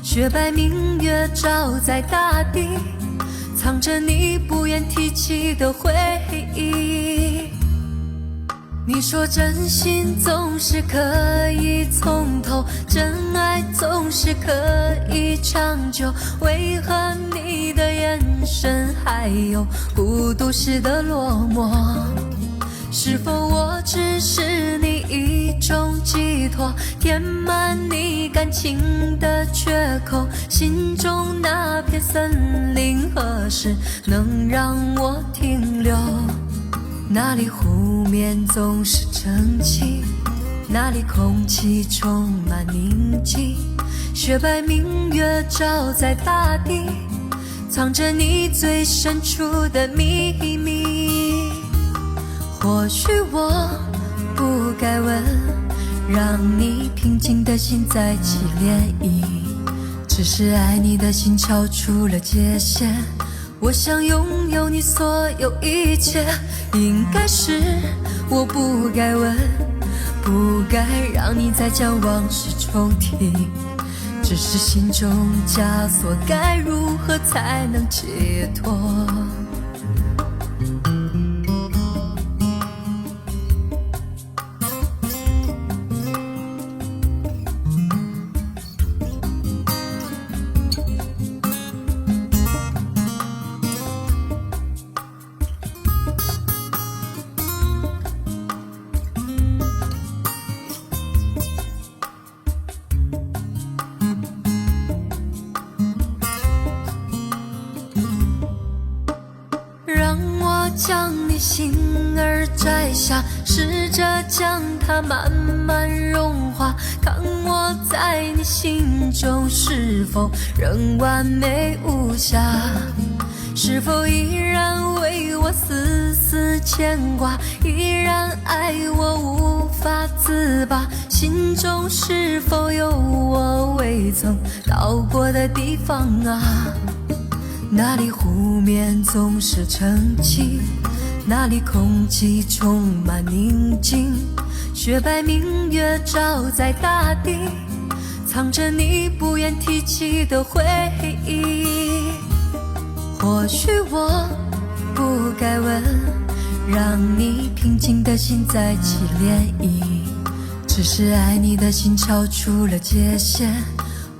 雪白明月照在大地，藏着你不愿提起的回忆。你说真心总是可以从头，真爱总是可以长久，为何你的眼神还有孤独时的落寞？是否我只是你一种寄托，填满你感情的缺口？心中那片森林何时能让我停留？那里湖面总是澄清，那里空气充满宁静，雪白明月照在大地，藏着你最深处的秘密。或许我不该问，让你平静的心再起涟漪，只是爱你的心超出了界限，我想拥有你所有一切，应该是我不该问，不该让你再将往事重提，只是心中枷锁该如何才能解脱？将你心儿摘下，试着将它慢慢融化，看我在你心中是否仍完美无瑕，是否依然为我丝丝牵挂，依然爱我无法自拔，心中是否有我未曾到过的地方啊？那里湖面总是澄清，那里空气充满宁静，雪白明月照在大地，藏着你不愿提起的回忆。或许我不该问，让你平静的心再起涟漪，只是爱你的心超出了界限，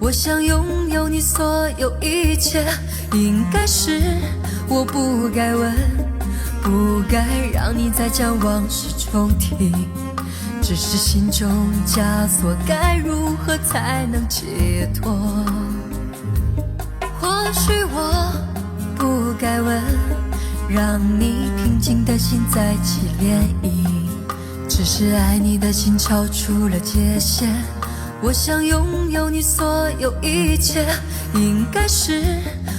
我想拥有你所有一切，应该是我不该问，不该让你再将往事重提，只是心中枷锁该如何才能解脱？或许我不该问，让你平静的心再起涟漪，只是爱你的心超出了界限，我想拥有你所有一切，应该是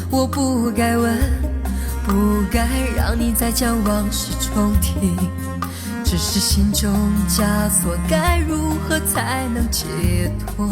我不该问，不该让你再将往事重提，只是心中枷锁该如何才能解脱？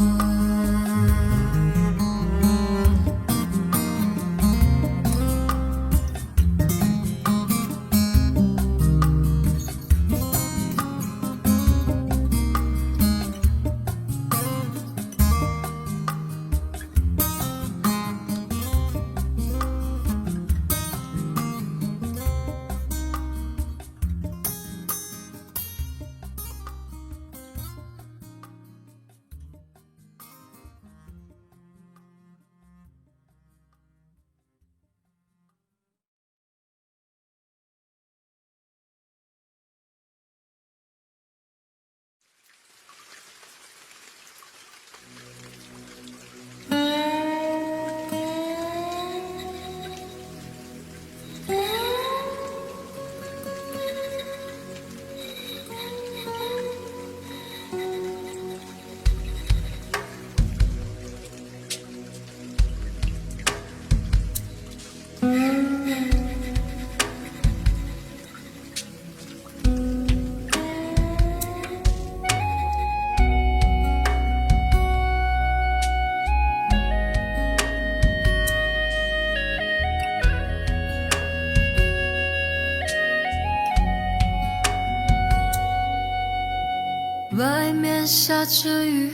外面下着雨，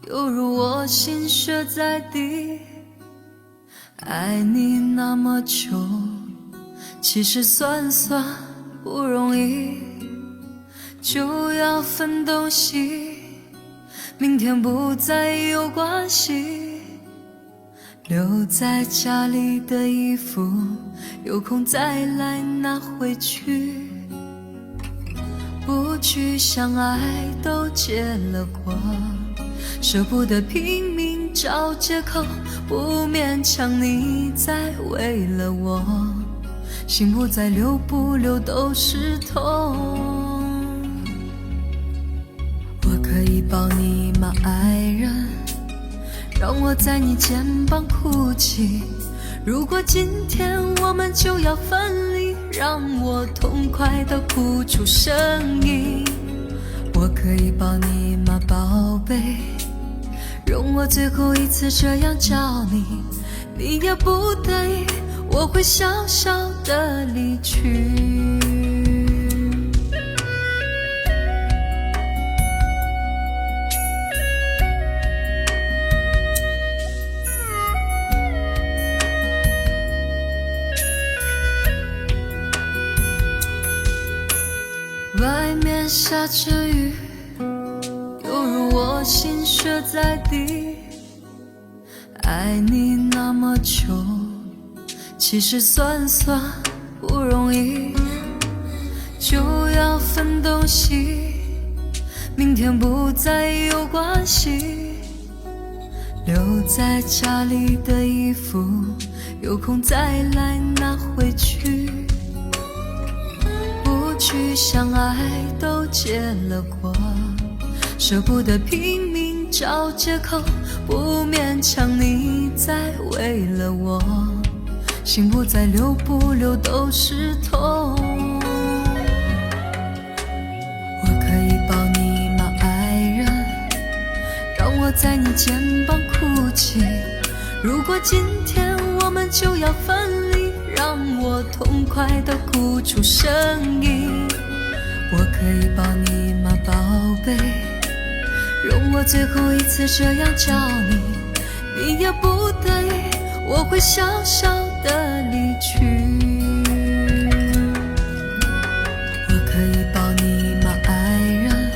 犹如我心血在地。爱你那么久，其实算不容易，就要分东西，明天不再有关系。留在家里的衣服，有空再来拿回去。不去相爱都结了果，舍不得拼命找借口，不勉强你再为了我，心不再流不流都是痛。我可以抱你吗，爱人？让我在你肩膀哭泣。如果今天我们就要分离，让我痛快地哭出声音。我可以抱你吗，宝贝？容我最后一次这样叫你，你也不得已，我会小小的离去。外面下着雨，犹如我心血在地。爱你那么久，其实算不容易，就要分东西，明天不再有关系。留在家里的衣服，有空再来拿回去。去相爱都结了果，舍不得拼命找借口，不勉强你再为了我，心不再流不流都是痛。我可以抱你吗，爱人？让我在你肩膀哭泣。如果今天我们就要分离，让我痛快地哭出声音。我可以抱你吗，宝贝？容我最后一次这样叫你，你也不得已，我会小小的离去。我可以抱你吗，爱人？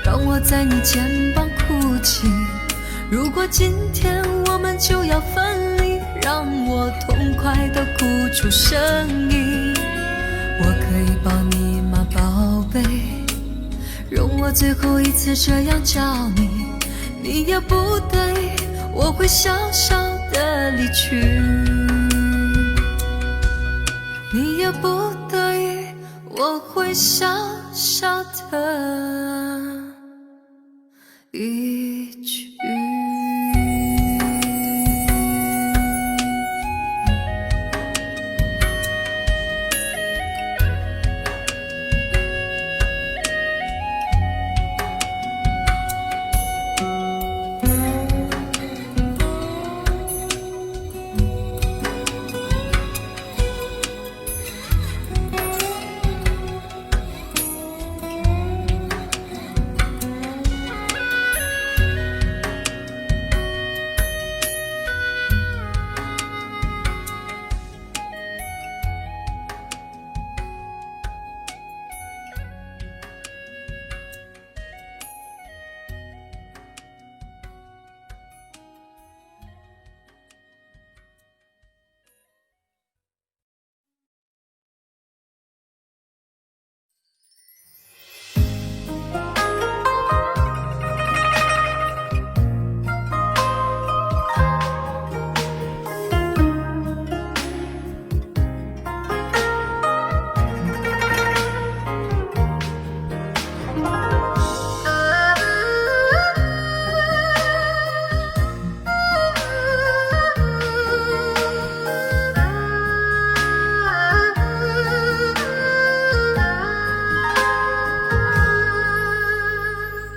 让我在你肩膀哭泣。如果今天我们就要分离，让我痛快地哭出声音。我可以抱你吗，宝贝？容我最后一次这样叫你，你也不得已，我会小小的离去。你也不得已，我会小小的离去。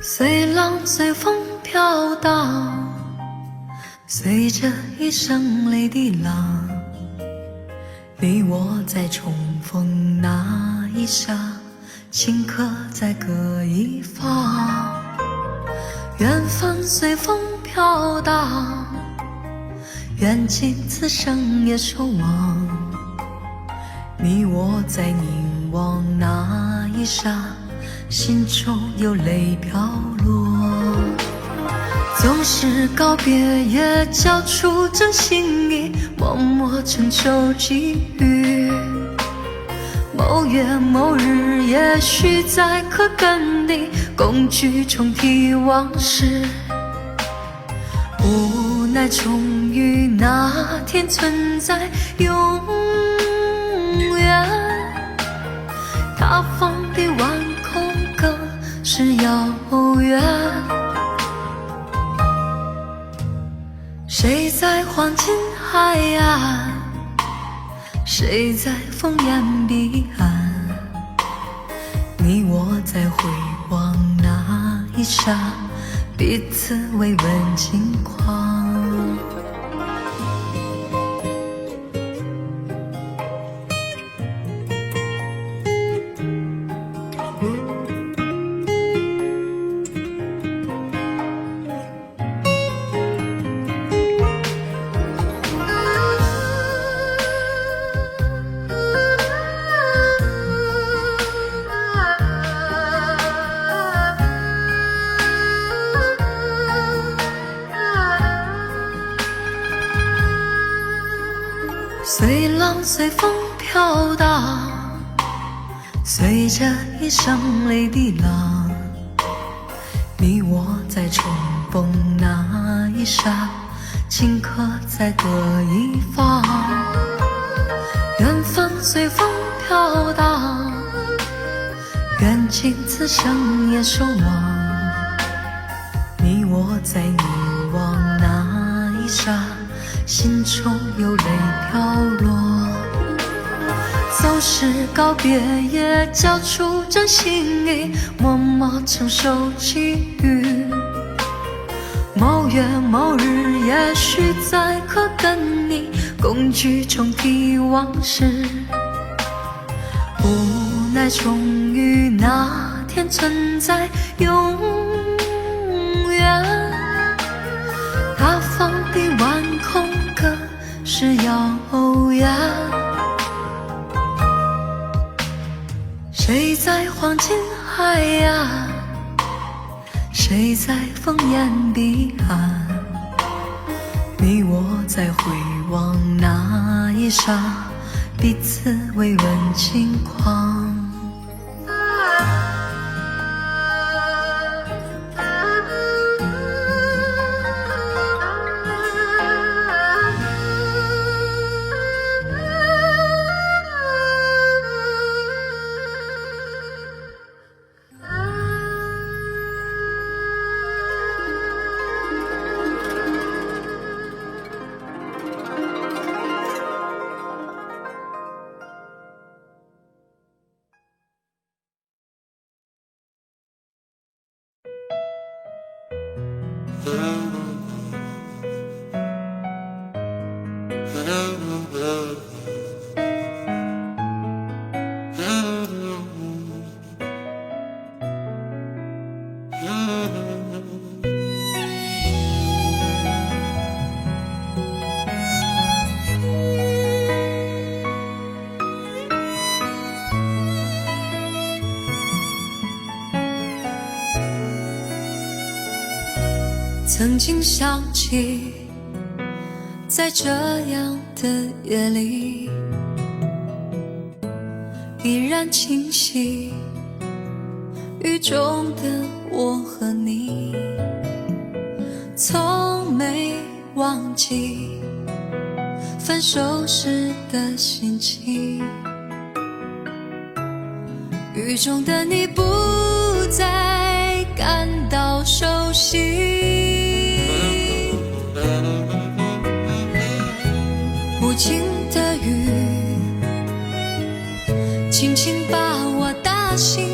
随浪随风飘荡，随着一声泪滴浪，你我在重逢那一刹，顷刻在各一方。远方随风飘荡，愿尽此生也守望。你我在凝望那一刹，心中有泪飘落。纵使告别，也交出真心意，默默承受际遇。某月某日，也许再可跟你共聚，重提往事。无奈终于那天存在永远，他方的晚空更是遥远。谁在黄金海岸，谁在烽烟彼岸，你我在回望那一刹，彼此慰问轻狂。随浪随风飘荡，随着一声泪滴浪，你我在重逢那一刹，顷刻在各一方。远方随风飘荡，愿尽此生也守望。你我在凝望那一刹，心中有泪飘落。纵使告别，也交出真心意，默默承受际遇。某月某日，也许再可跟你共聚，重提往事。无奈终于那天存在永远，他方的晚空更是遥远。谁在黄金海岸，谁在烽烟彼岸，你我在回望那一刹，彼此慰问轻狂。曾经想起，在这样的夜里，依然清晰雨中的我和你，从没忘记分手时的心情。雨中的你不再感到熟悉，无情的雨轻轻把我打醒，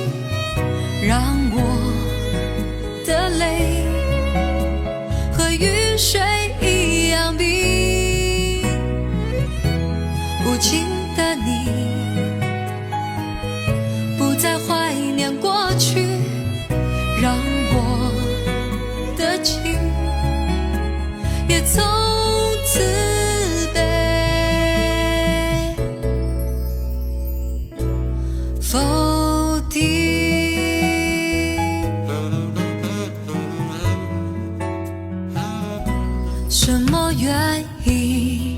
让我的泪和雨水一样冰。无情的你不再怀念什么原因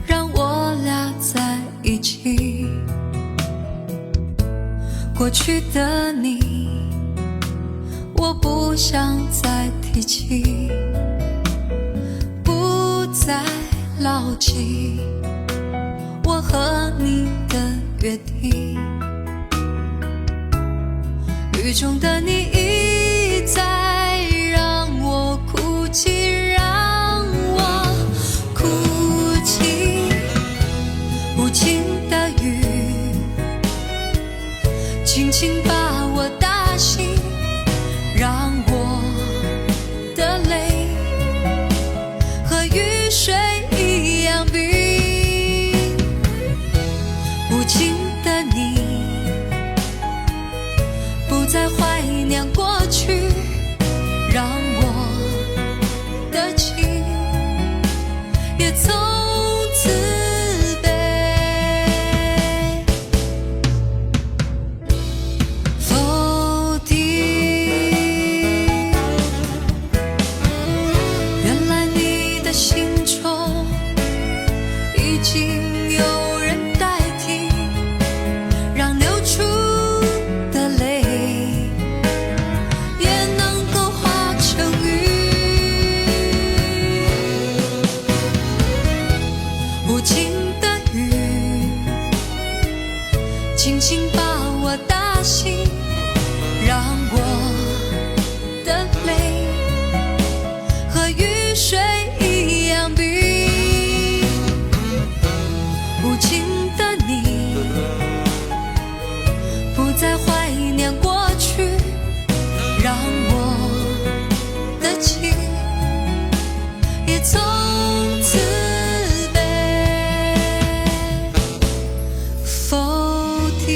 让我俩在一起？过去的你，我不想再提起，不再牢记我和你的约定。雨中的你一再让我哭泣，让我哭泣。无情的雨轻轻把我打醒，让我的泪和雨水一样冰。无情的你不再怀念过去，让我的情也从此被否定。原来你的心中已经有人代替，让流出的泪也能够化成雨。无情的雨轻轻把我打醒，让我的泪和雨水一样冰。无情的你不再怀念过去，让我的情也从此被否定。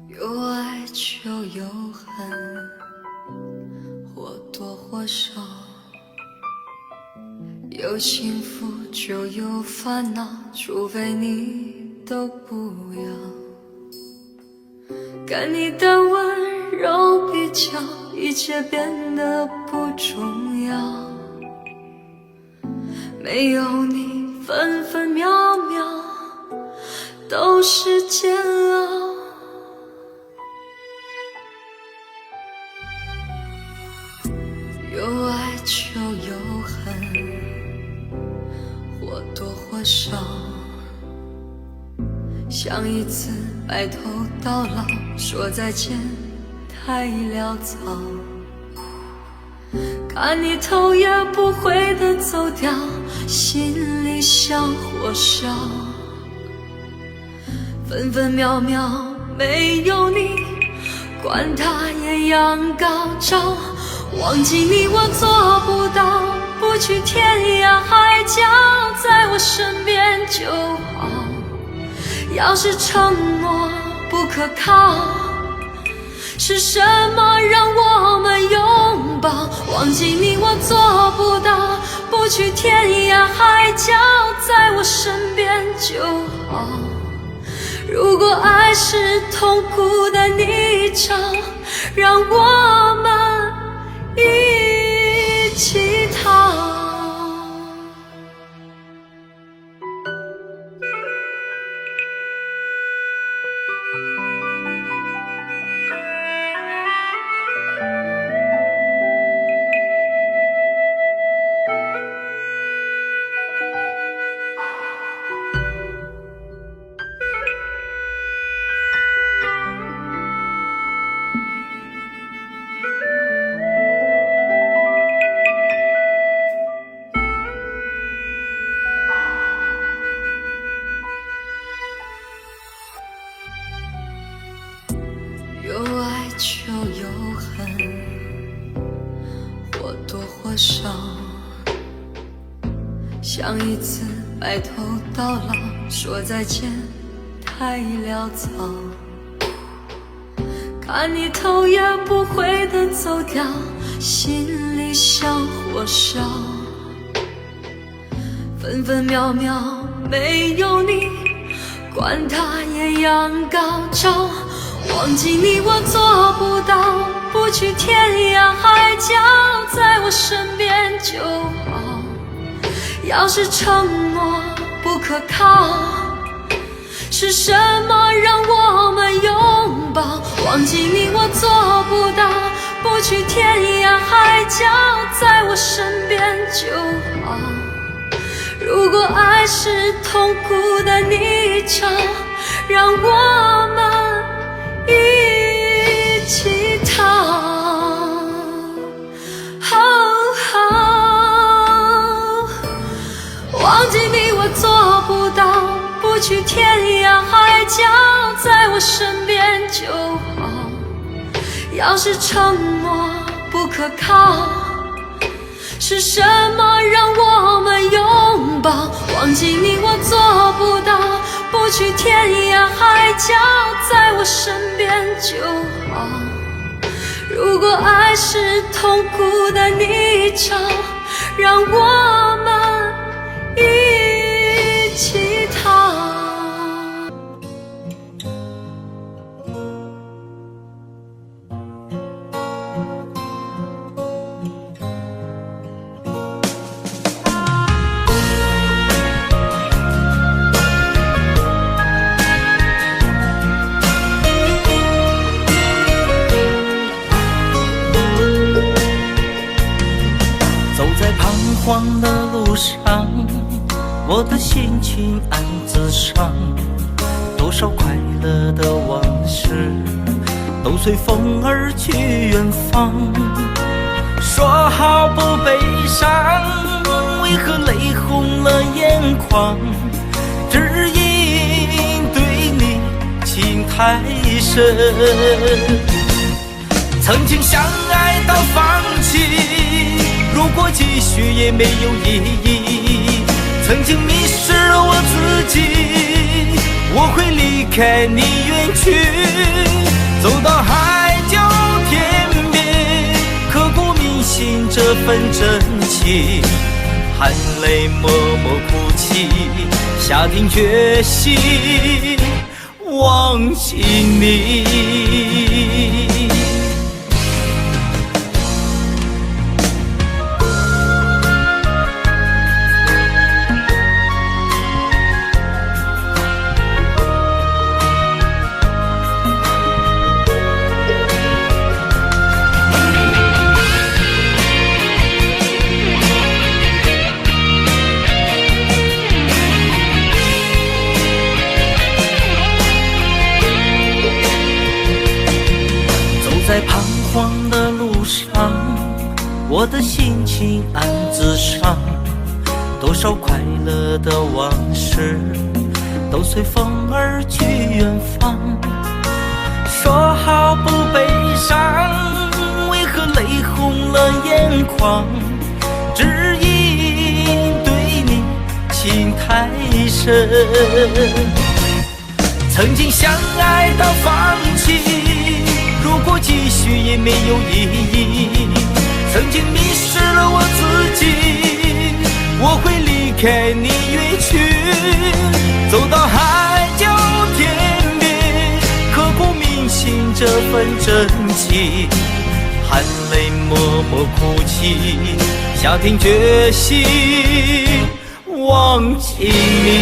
有爱就有恨，或多或少；有幸福就有烦恼，除非你都不要。看你的温柔比较，一切变得不重要。没有你，分分秒秒都是煎熬。有爱就有恨，或多或少。想一次白头到老，说再见太潦草。看你头也不回地走掉，心里像火烧。分分秒秒没有你，管它艳阳高照。忘记你我做不到，不去天涯海角，在我身边就好。要是承诺不可靠，是什么让我们拥抱？忘记你我做不到，不去天涯海角，在我身边就好。如果爱是痛苦的泥沼，让我们一起逃。就有恨，或多或少，像一次白头到老，说再见太潦草。看你头也不回地走掉，心里像火烧，分分秒秒没有你，管它艳阳高照。忘记你我做不到，不去天涯海角，在我身边就好。要是承诺不可靠，是什么让我们拥抱？忘记你我做不到，不去天涯海角，在我身边就好。如果爱是痛苦的泥沼，让我们一起逃。忘记你我做不到，不去天涯海角，在我身边就好。要是承诺不可靠，是什么让我们拥抱？忘记你我做不到，不去天涯海角，在我身边就好。如果爱是痛苦的泥沼，让我们一起逃。慌的路上，我的心情暗自伤，多少快乐的往事都随风而去远方。说好不悲伤，为何泪红了眼眶？只因对你情太深，曾经相爱到放弃，如果继续也没有意义。曾经迷失了我自己，我会离开你远去，走到海角天边，刻骨铭心这份真情，含泪默默哭泣，下定决心忘记你。在彷徨的路上，我的心情暗自伤，多少快乐的往事都随风而去远方。说好不悲伤，为何泪红了眼眶？只因对你情太深，曾经相爱到放弃，如果继续也没有意义。曾经迷失了我自己，我会离开你远去，走到海角天边，刻骨铭心这份真情，含泪默默哭泣，下定决心忘记你。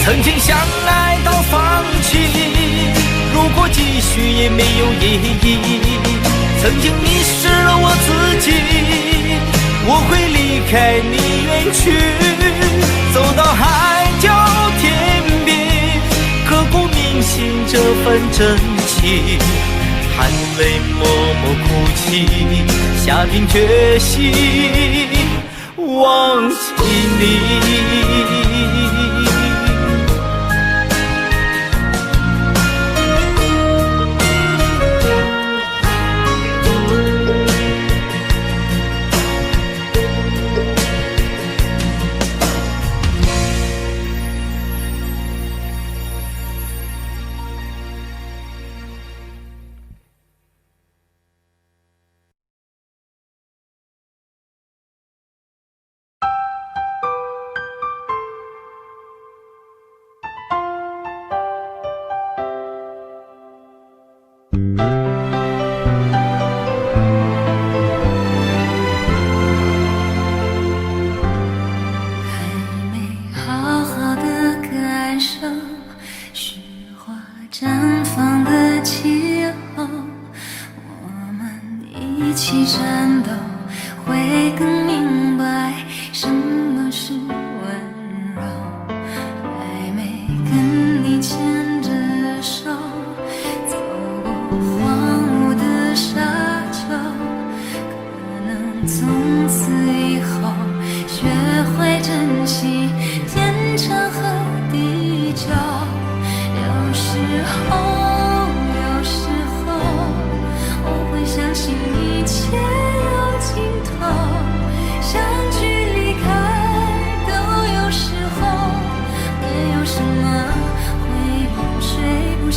曾经相爱到放弃，如果继续也没有意义。曾经迷失了我自己，我会离开你远去，走到海角天边，刻骨铭心这份真情，含泪默默哭泣，下定决心忘记你。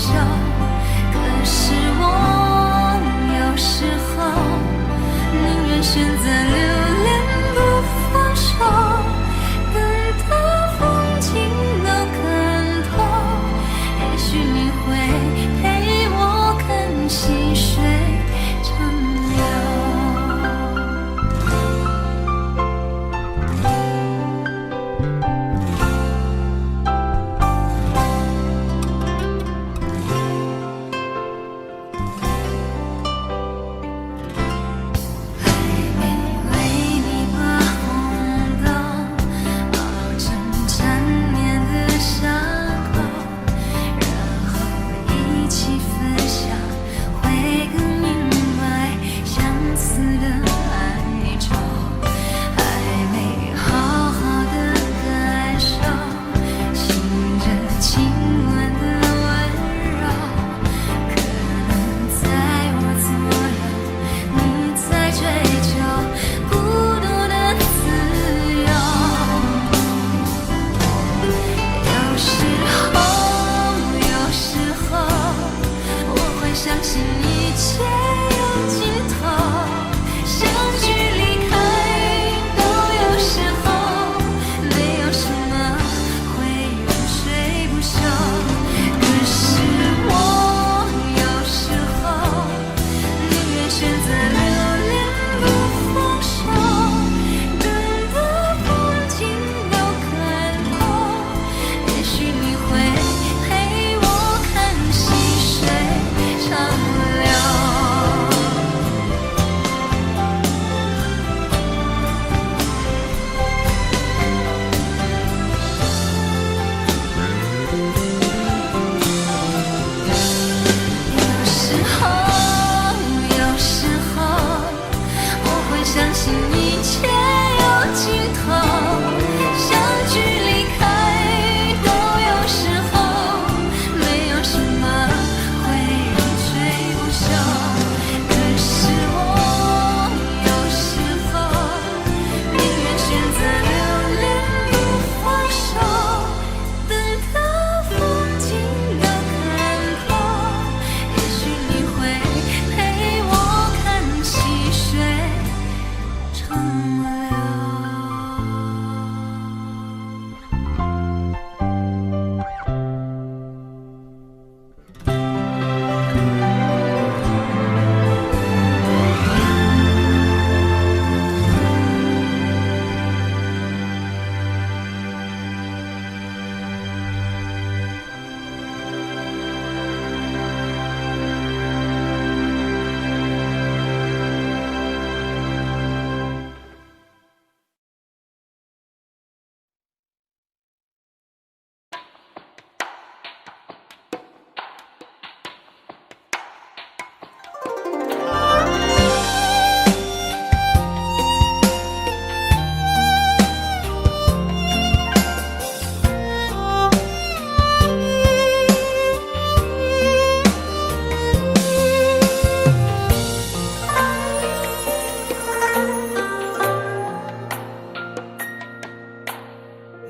休。可是我有时候宁愿选择留恋不放手，等到风景都看透，也许你会陪我看细水长流。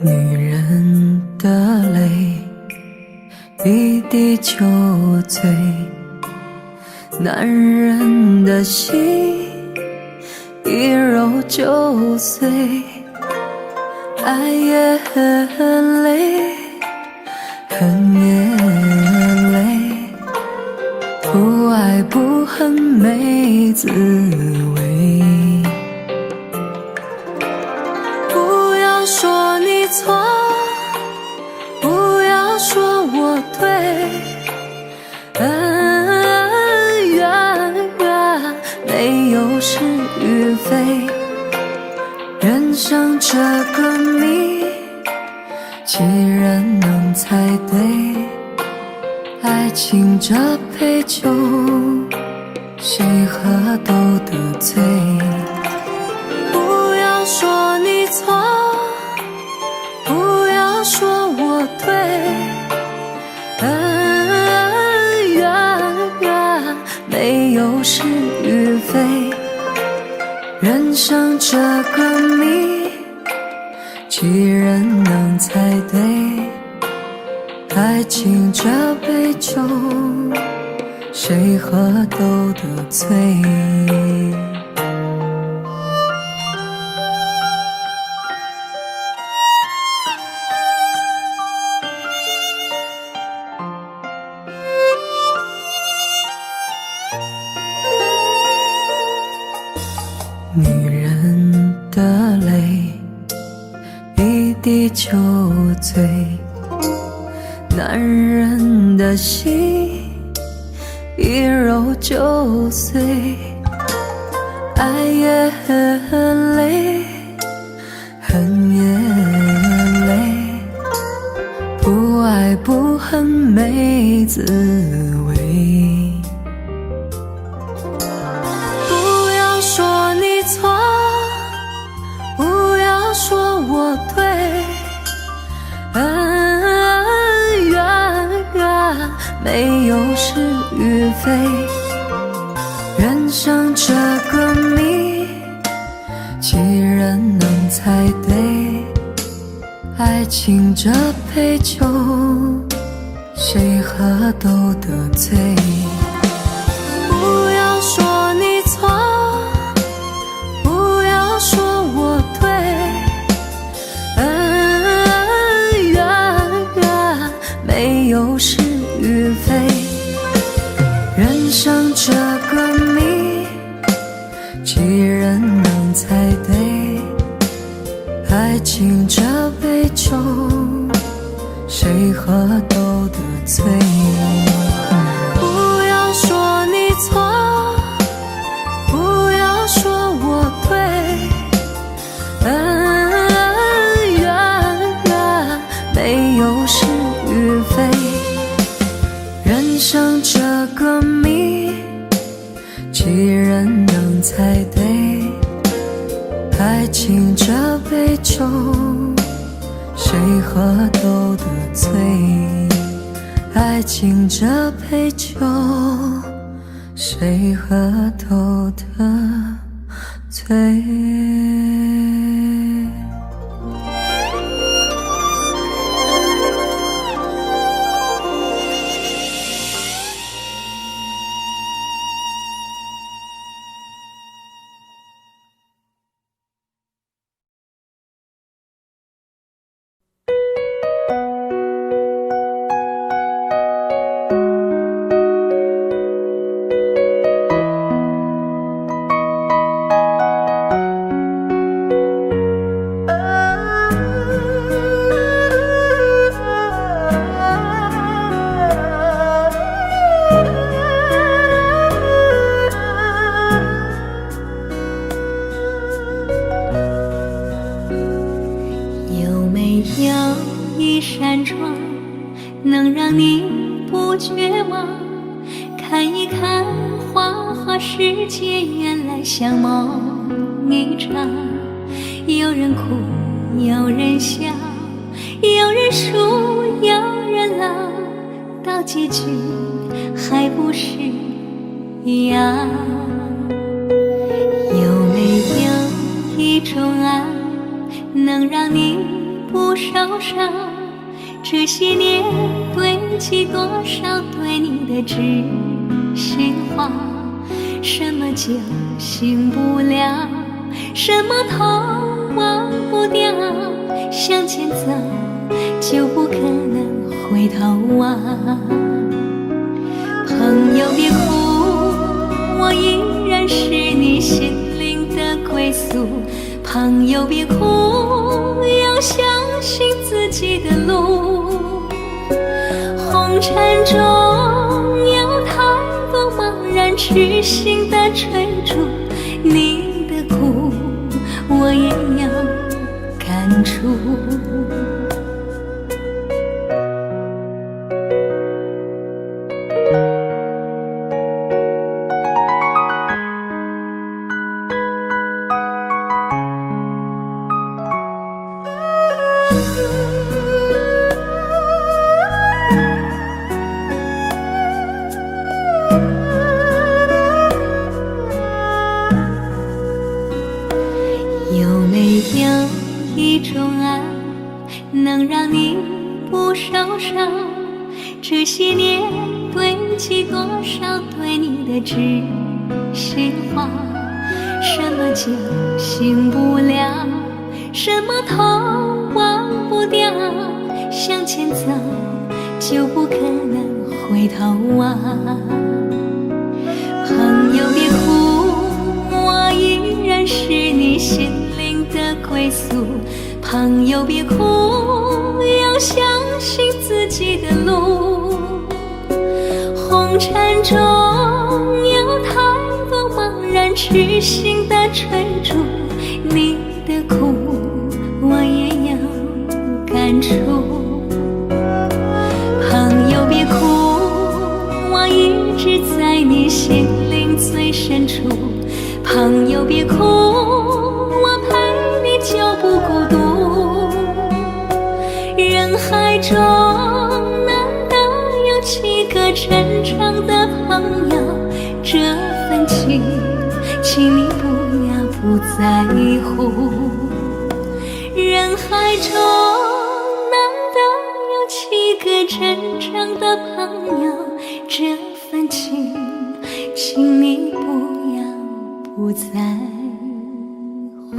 女人的泪一滴就醉，男人的心一揉就碎。爱也很累，恨也累，不爱不恨没滋味。不要说你错，不要说我对，恩怨没有是与非。人生这个谜，几人能猜对？爱情这杯酒，谁喝都得醉。不要说你错，不要说我对，恩怨没有是与非。人生这个谜，几人能猜对？爱情这杯酒，谁喝都得醉。女人的泪，一滴就醉。男人的心，一揉就碎。爱也很累，恨也累，不爱不恨没滋味。不要说你错，不要说我对，没有是与非，人生这个谜，几人能猜对？爱情这杯酒，谁喝都得醉。不要说你错，不要说我对，没有是与非，人生这个谜，几人能猜对？爱情这杯酒，谁喝都得醉。不要说你错，不要说我对，没有是与非。人生这个谜，几人能猜对？爱情这杯酒，谁喝都得醉。爱情这杯酒，谁喝都得醉。一扇窗，能让你不绝望。看一看花花世界，原来像梦一场。有人哭，有人笑，有人输，有人老，到结局还不是一样。有没有一种爱，能让你不受伤？这些年堆积多少对你的知心话？什么酒醒不了，什么痛忘不掉，向前走就不可能回头望。朋友别哭，我依然是你心灵的归宿。朋友别哭，要相信自己的路。红尘中有太多茫然痴心的追逐，你的苦我也要感触。有没有一种爱，能让你不受伤？这些年堆积多少对你的知心话？什么叫醒不了？什么痛忘不掉？向前走就不可能回头望。朋友别哭，我依然是你心灵的归宿。朋友别哭，要相信自己的路。红尘中有太多茫然痴心的追逐，你的苦我也有感触。朋友别哭，我一直在你心灵最深处。朋友别哭，我陪你就不孤独。人海中难得有几个真正的朋友，这份情请你不要不在乎。人海中难得有几个真正的朋友，这份情请你不要不在乎。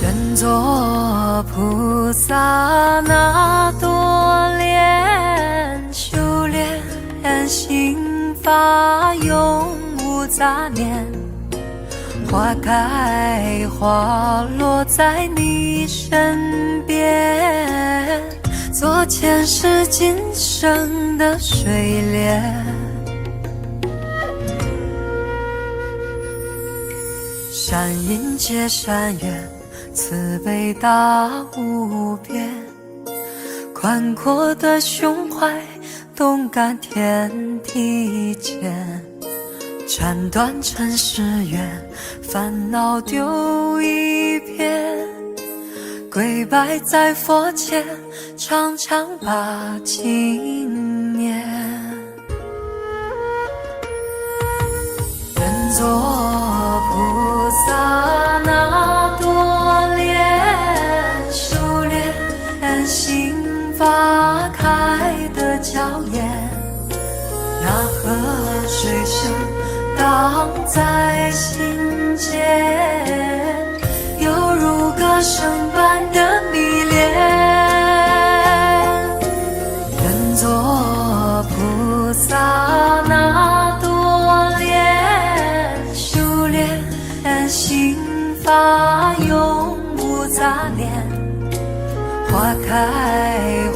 愿做菩萨那朵莲，修炼心法永无杂念。花开花落在你身边，做前世今生的水莲。善因结善缘，慈悲大无边，宽阔的胸怀，动感天地间。斩断尘世缘，烦恼丢一片，跪拜在佛前，常常把经念。愿做菩萨那朵莲，修炼心法开的娇艳。那河水声荡在心间，犹如歌声般的迷恋。愿做菩萨那朵莲，修炼心法永无杂念。花开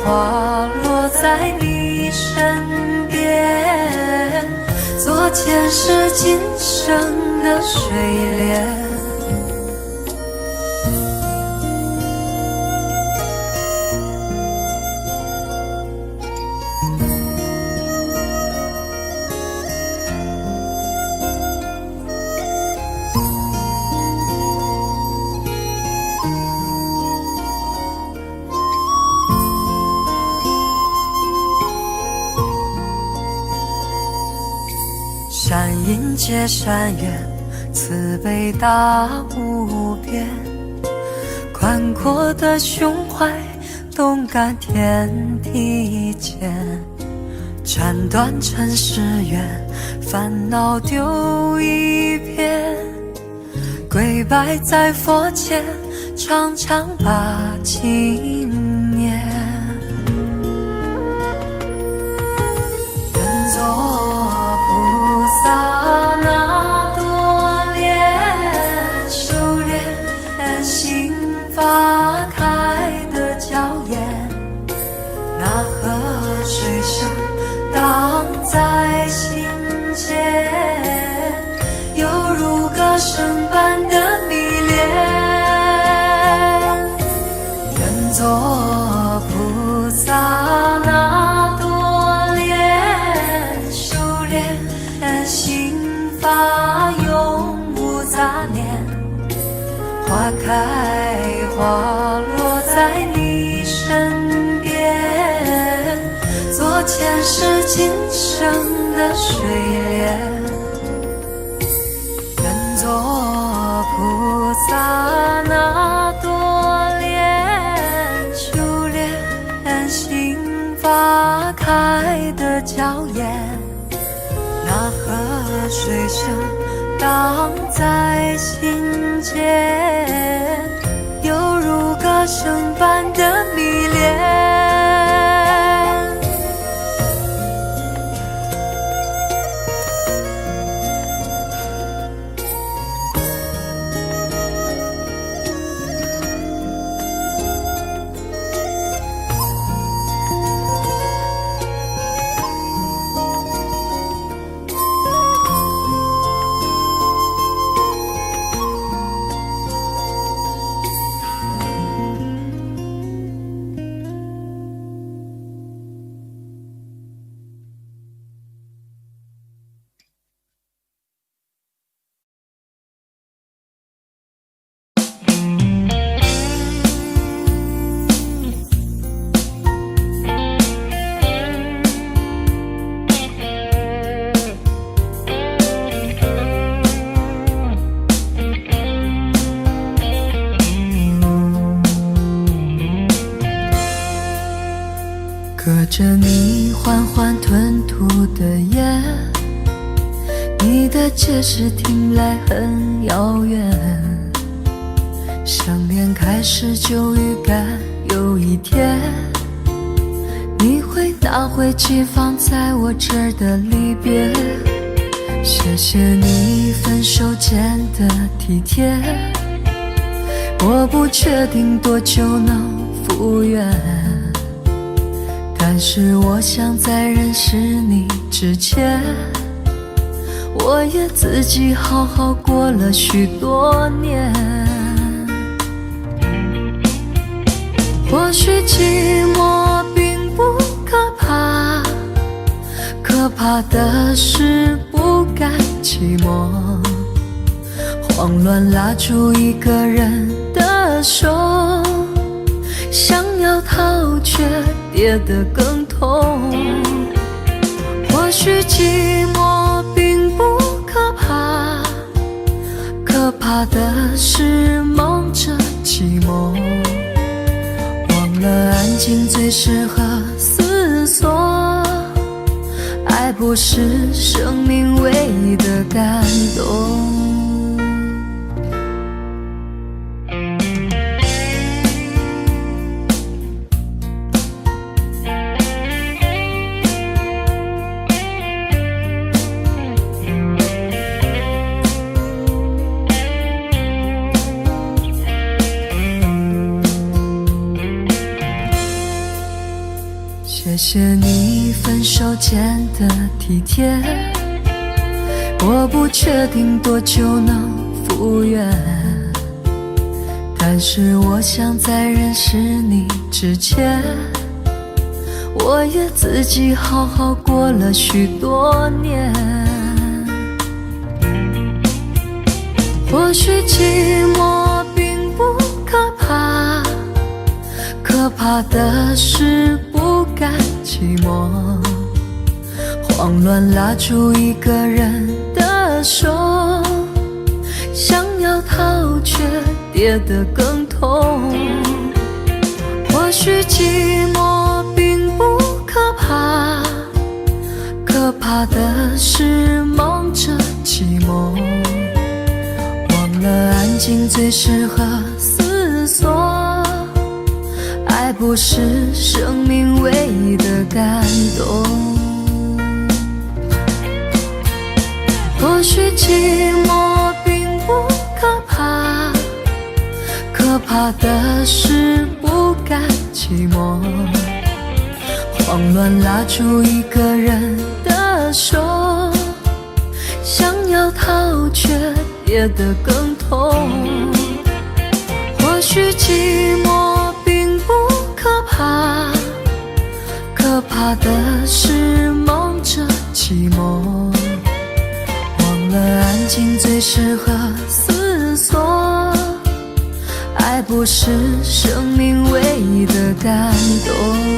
花落在你身边，做前世今生的水莲。善因结善缘，慈悲大无边。宽阔的胸怀，动感天地间。斩断尘世缘，烦恼丢一片。跪拜在佛前，常常把经念。愿做菩萨那朵莲，修炼心法开的娇艳。那河水声荡在心间，犹如歌声般的迷恋。愿做花开花落在你身边，做前世今生的水莲，愿做菩萨那朵莲，修炼心花开的娇艳，那河水声荡在心间，犹如歌声般的迷恋。隔着你缓缓吞吐的烟，你的解释听来很遥远，想念开始就预感有一天你会拿回寄放在我这儿的离别。谢谢你分手前的体贴，我不确定多久能复原，但是我想在认识你之前，我也自己好好过了许多年。或许寂寞并不可怕，可怕的是不甘寂寞，慌乱拉住一个人的手，想要逃却跌得更痛。或许寂寞并不可怕，可怕的是忙着寂寞，忘了安静最适合思索，爱不是生命唯一的感动。谢谢你分手前的体贴，我不确定多久能复原，但是我想在认识你之前，我也自己好好过了许多年。或许寂寞并不可怕，可怕的是不甘寂寞，慌乱拉住一个人的手，想要逃却跌得更痛。或许寂寞并不可怕，可怕的是忙着寂寞，忘了安静最适合思索，爱不是生命唯一的感动。或许寂寞并不可怕，可怕的是不甘寂寞，慌乱拉住一个人的手，想要逃却跌得更痛。或许寂寞并不可怕，可怕的是忙着寂寞，忘了安静最适合思索，爱不是生命唯一的感动。